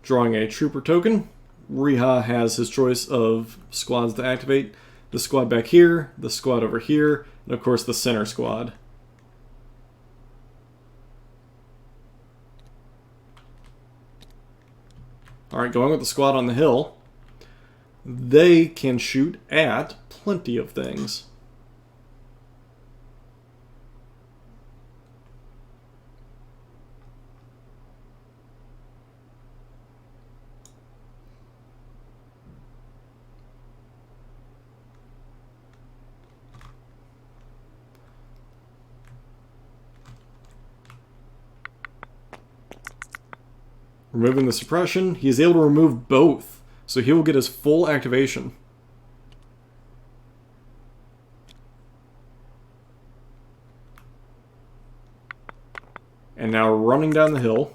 Drawing a trooper token. Riha has his choice of squads to activate. The squad back here, the squad over here, and of course the center squad. Alright, going with the squad on the hill. They can shoot at plenty of things. Removing the suppression, he is able to remove both, so he will get his full activation. And now running down the hill.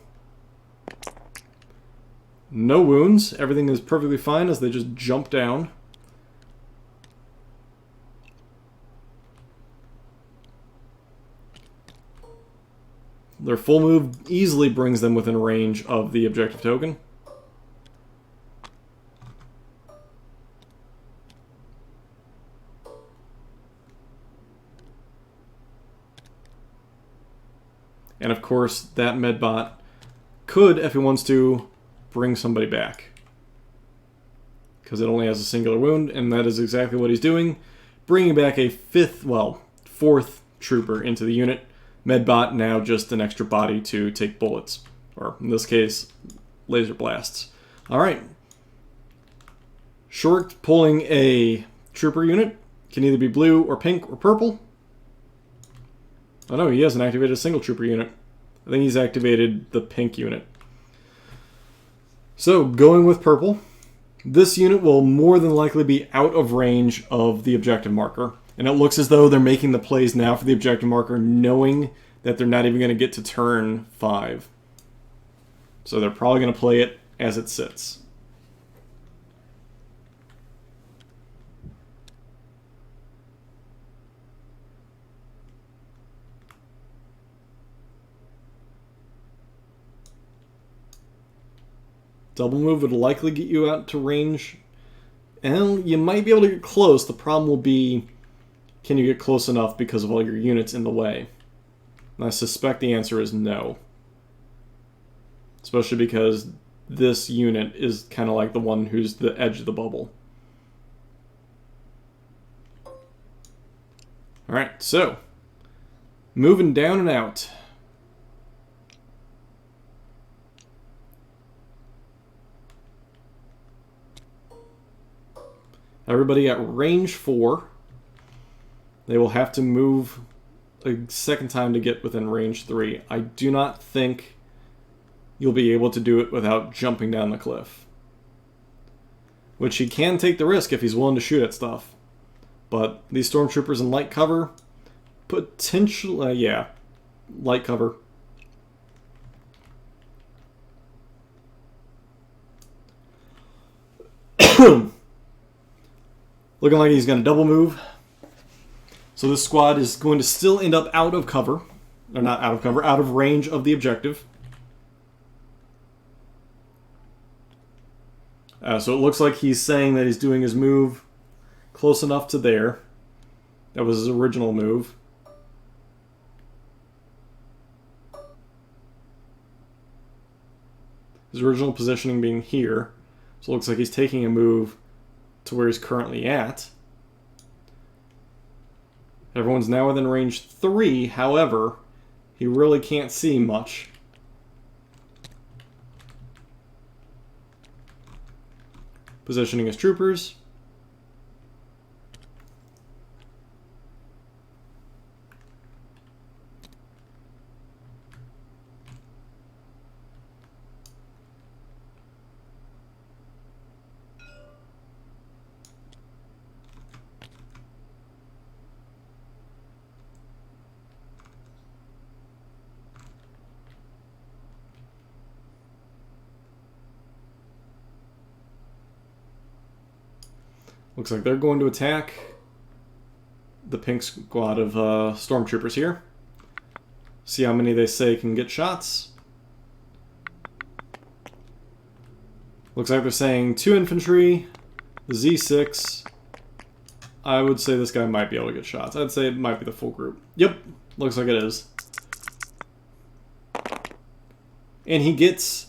No wounds, everything is perfectly fine as they just jump down. Their full move easily brings them within range of the objective token. And of course, that medbot could, if it wants to, bring somebody back. Because it only has a singular wound, and that is exactly what he's doing. Bringing back a fourth trooper into the unit. Medbot now just an extra body to take bullets. Or, in this case, laser blasts. Alright. Short pulling a trooper unit. Can either be blue or pink or purple. Oh no, he hasn't activated a single trooper unit. I think he's activated the pink unit. So, going with purple. This unit will more than likely be out of range of the objective marker. And it looks as though they're making the plays now for the objective marker, knowing that they're not even going to get to turn 5. So they're probably going to play it as it sits. Double move would likely get you out to range. And you might be able to get close. The problem will be, can you get close enough because of all your units in the way? And I suspect the answer is no. Especially because this unit is kind of like the one who's the edge of the bubble. Alright, so moving down and out. Everybody at range 4. They will have to move a second time to get within range 3. I do not think you'll be able to do it without jumping down the cliff. Which he can take the risk if he's willing to shoot at stuff. But these stormtroopers in light cover, potentially, yeah, light cover. Looking like he's going to double move. So this squad is going to still end up out of cover. Or not out of cover, out of range of the objective. So it looks like he's saying that he's doing his move close enough to there. That was his original move. His original positioning being here. So it looks like he's taking a move to where he's currently at. Everyone's now within range 3, however, he really can't see much. Positioning his troopers. Looks like they're going to attack the pink squad of stormtroopers here. See how many they say can get shots. Looks like they're saying 2 infantry, the Z6. I would say this guy might be able to get shots. I'd say it might be the full group. Yep, looks like it is. And he gets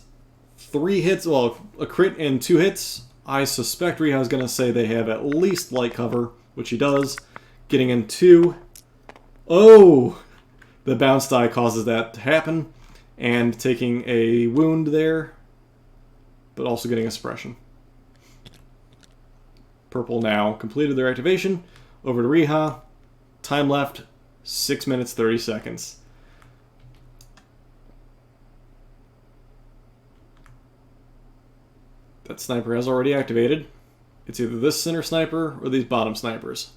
3 hits, well, a crit and 2 hits. I suspect Riha's going to say they have at least light cover, which he does. Getting in 2. Oh! The bounce die causes that to happen. And taking a wound there, but also getting a suppression. Purple now completed their activation. Over to Riha. Time left, 6 minutes, 30 seconds. That sniper has already activated. It's either this center sniper or these bottom snipers.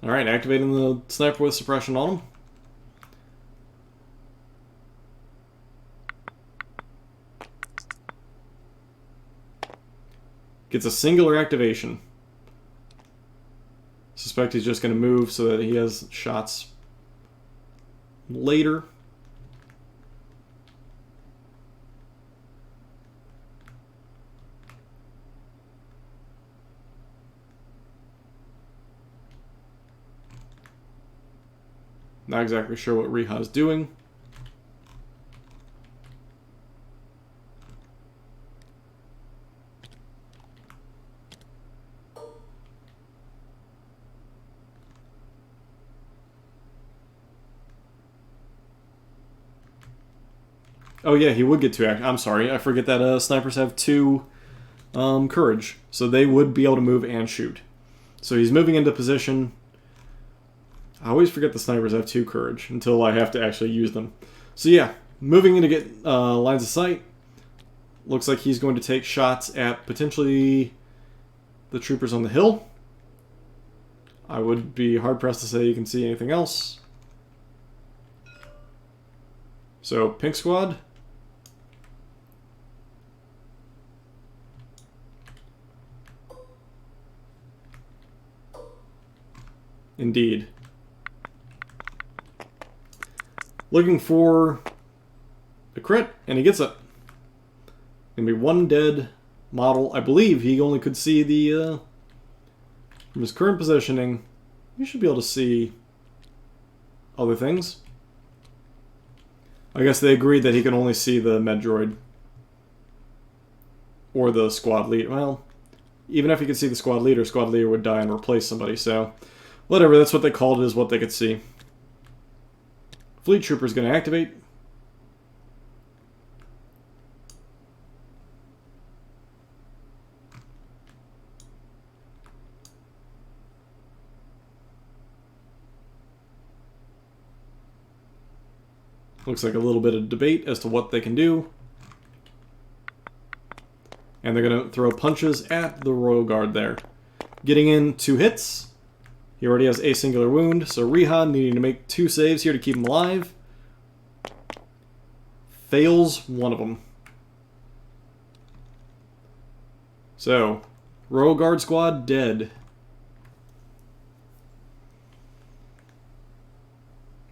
Alright, activating the sniper with suppression on him. Gets a singular activation. Suspect he's just going to move so that he has shots later. Not exactly sure what Riha's doing. Oh yeah, he would get 2 action. I'm sorry, I forget that snipers have 2 courage. So they would be able to move and shoot. So he's moving into position. I always forget the snipers have 2 courage until I have to actually use them. So yeah, moving in to get lines of sight. Looks like he's going to take shots at potentially the troopers on the hill. I would be hard-pressed to say you can see anything else. So, pink squad. Indeed. Looking for a crit, and he gets it. Gonna be 1 dead model. I believe he only could see the, from his current positioning, you should be able to see other things. I guess they agreed that he can only see the med droid. Or the squad leader. Well, even if he could see the squad leader would die and replace somebody, so whatever, that's what they called it, is what they could see. Fleet Trooper's going to activate. Looks like a little bit of debate as to what they can do. And they're going to throw punches at the Royal Guard there. Getting in 2 hits. He already has a singular wound, so Riha needing to make 2 saves here to keep him alive. Fails 1 of them. So, Royal Guard squad dead.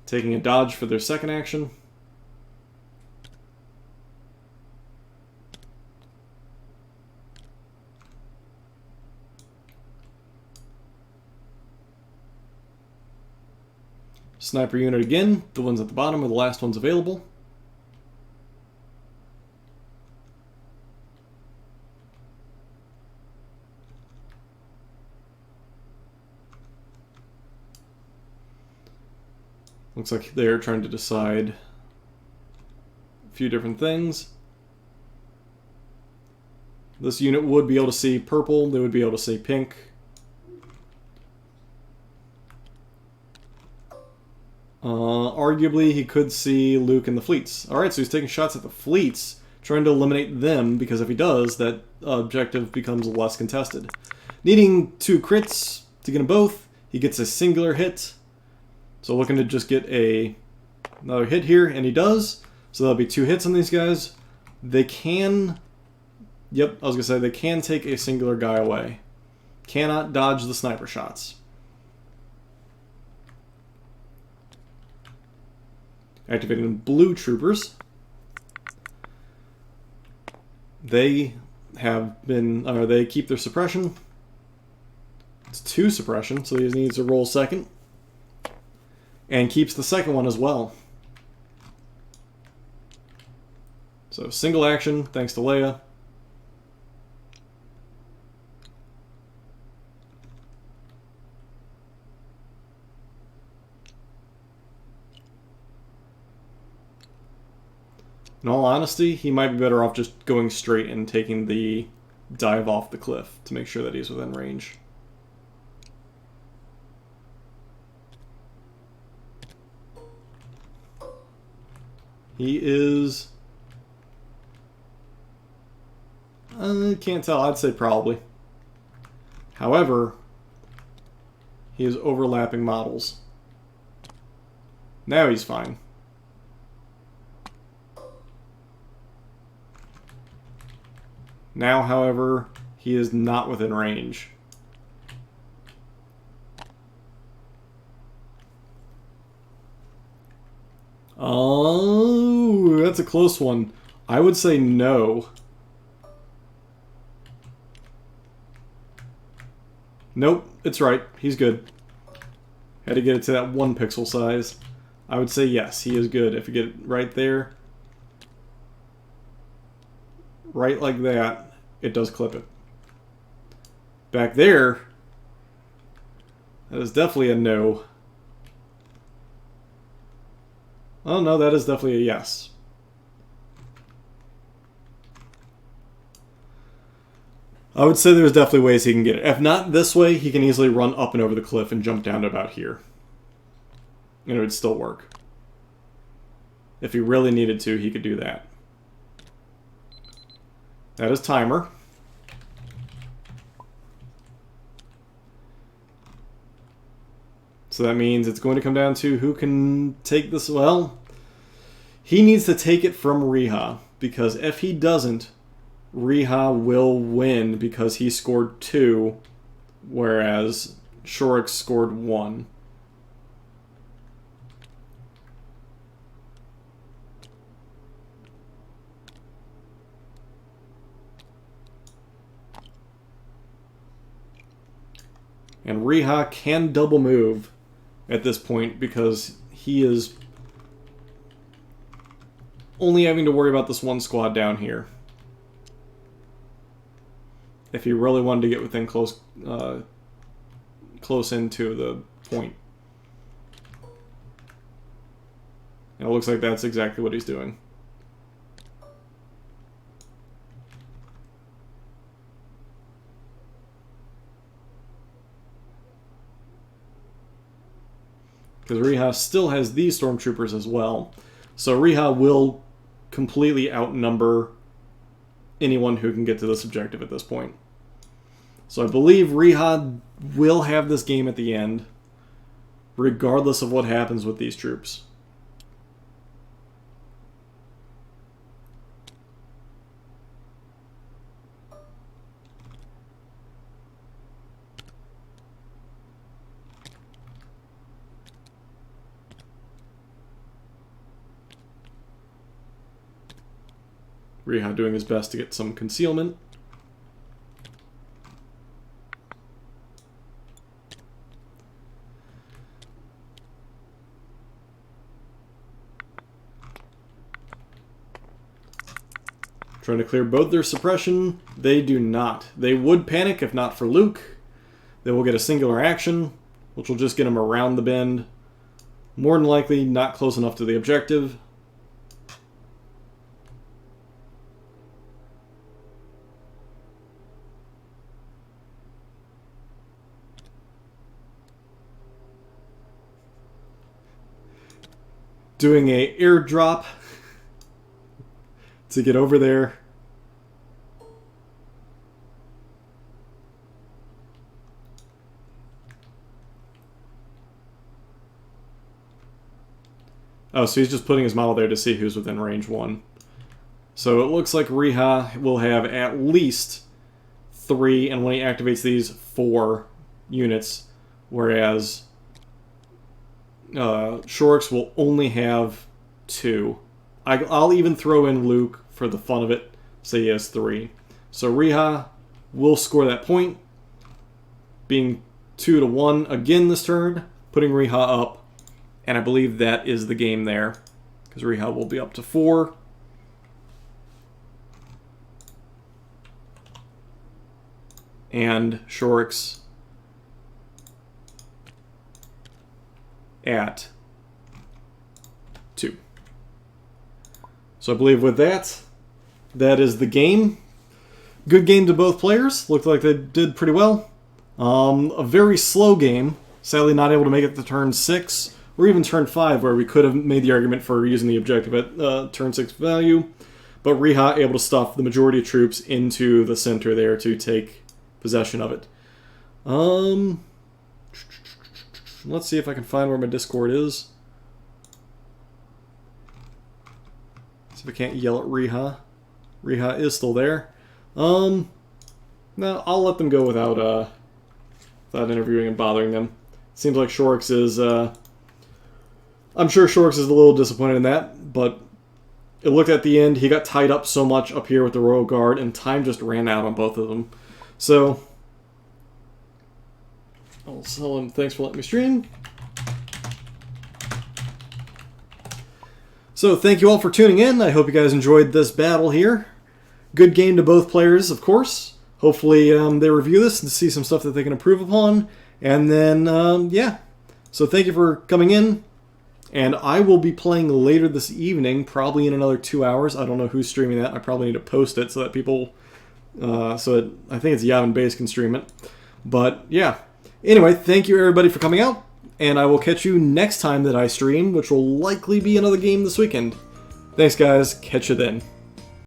Taking a dodge for their second action. Sniper unit again. The ones at the bottom are the last ones available. Looks like they're trying to decide a few different things. This unit would be able to see purple. They would be able to see pink. Arguably, he could see Luke and the fleets. Alright, so he's taking shots at the fleets, trying to eliminate them, because if he does, that objective becomes less contested. Needing 2 crits to get them both, he gets a singular hit. So looking to just get another hit here, and he does. So that'll be 2 hits on these guys. They can... Yep, I was going to say, they can take a singular guy away. Cannot dodge the sniper shots. Activating blue troopers. They have been, they keep their suppression. It's 2 suppression, so he needs to roll second. And keeps the second one as well. So single action, thanks to Leia. In all honesty, he might be better off just going straight and taking the dive off the cliff to make sure that he's within range. He is... I can't tell. I'd say probably. However, he is overlapping models. Now he's fine. Now, however, he is not within range. Oh, that's a close one. I would say no. Nope, it's right. He's good. Had to get it to that 1 pixel size. I would say yes, he is good. If you get it right there, right like that, it does clip it. Back there, that is definitely a no. Oh no, that is definitely a yes. I would say there's definitely ways he can get it. If not this way, he can easily run up and over the cliff and jump down to about here. And it would still work. If he really needed to, he could do that. That is timer. So that means it's going to come down to who can take this. Well, he needs to take it from Riha, because if he doesn't, Riha will win because he scored 2, whereas Shorix scored 1. And Riha can double move at this point because he is only having to worry about this one squad down here. If he really wanted to get within close into the point. And it looks like that's exactly what he's doing. Because Riha still has these stormtroopers as well. So Riha will completely outnumber anyone who can get to this objective at this point. So I believe Riha will have this game at the end, regardless of what happens with these troops. Riha doing his best to get some concealment. Trying to clear both their suppression. They do not. They would panic if not for Luke. They will get a singular action, which will just get them around the bend. More than likely not close enough to the objective. Doing a airdrop to get over there. Oh, so he's just putting his model there to see who's within range 1. So it looks like Riha will have at least 3, and when he activates these, 4 units, whereas Shorix will only have 2. I'll even throw in Luke for the fun of it, so he has 3. So Riha will score that point, being 2-1 again this turn, putting Riha up, and I believe that is the game there, because Riha will be up to 4. And Shorix at 2. So I believe with that, that is the game. Good game to both players. Looked like they did pretty well. A very slow game. Sadly not able to make it to turn 6, or even turn 5, where we could have made the argument for using the objective at turn 6 value. But Riha able to stuff the majority of troops into the center there to take possession of it. Let's see if I can find where my Discord is. See if I can't yell at Riha. Riha is still there. No, I'll let them go without interviewing and bothering them. Seems like Shorix is, I'm sure Shorix is a little disappointed in that, but it looked at the end, he got tied up so much up here with the Royal Guard, and time just ran out on both of them. So, I'll tell him thanks for letting me stream. So thank you all for tuning in. I hope you guys enjoyed this battle here. Good game to both players, of course. Hopefully they review this and see some stuff that they can improve upon. And then, yeah. So thank you for coming in. And I will be playing later this evening, probably in another 2 hours. I don't know who's streaming that. I probably need to post it so that people... I think it's Yavin Base can stream it. But, yeah. Anyway, thank you everybody for coming out. And I will catch you next time that I stream, which will likely be another game this weekend. Thanks, guys. Catch you then.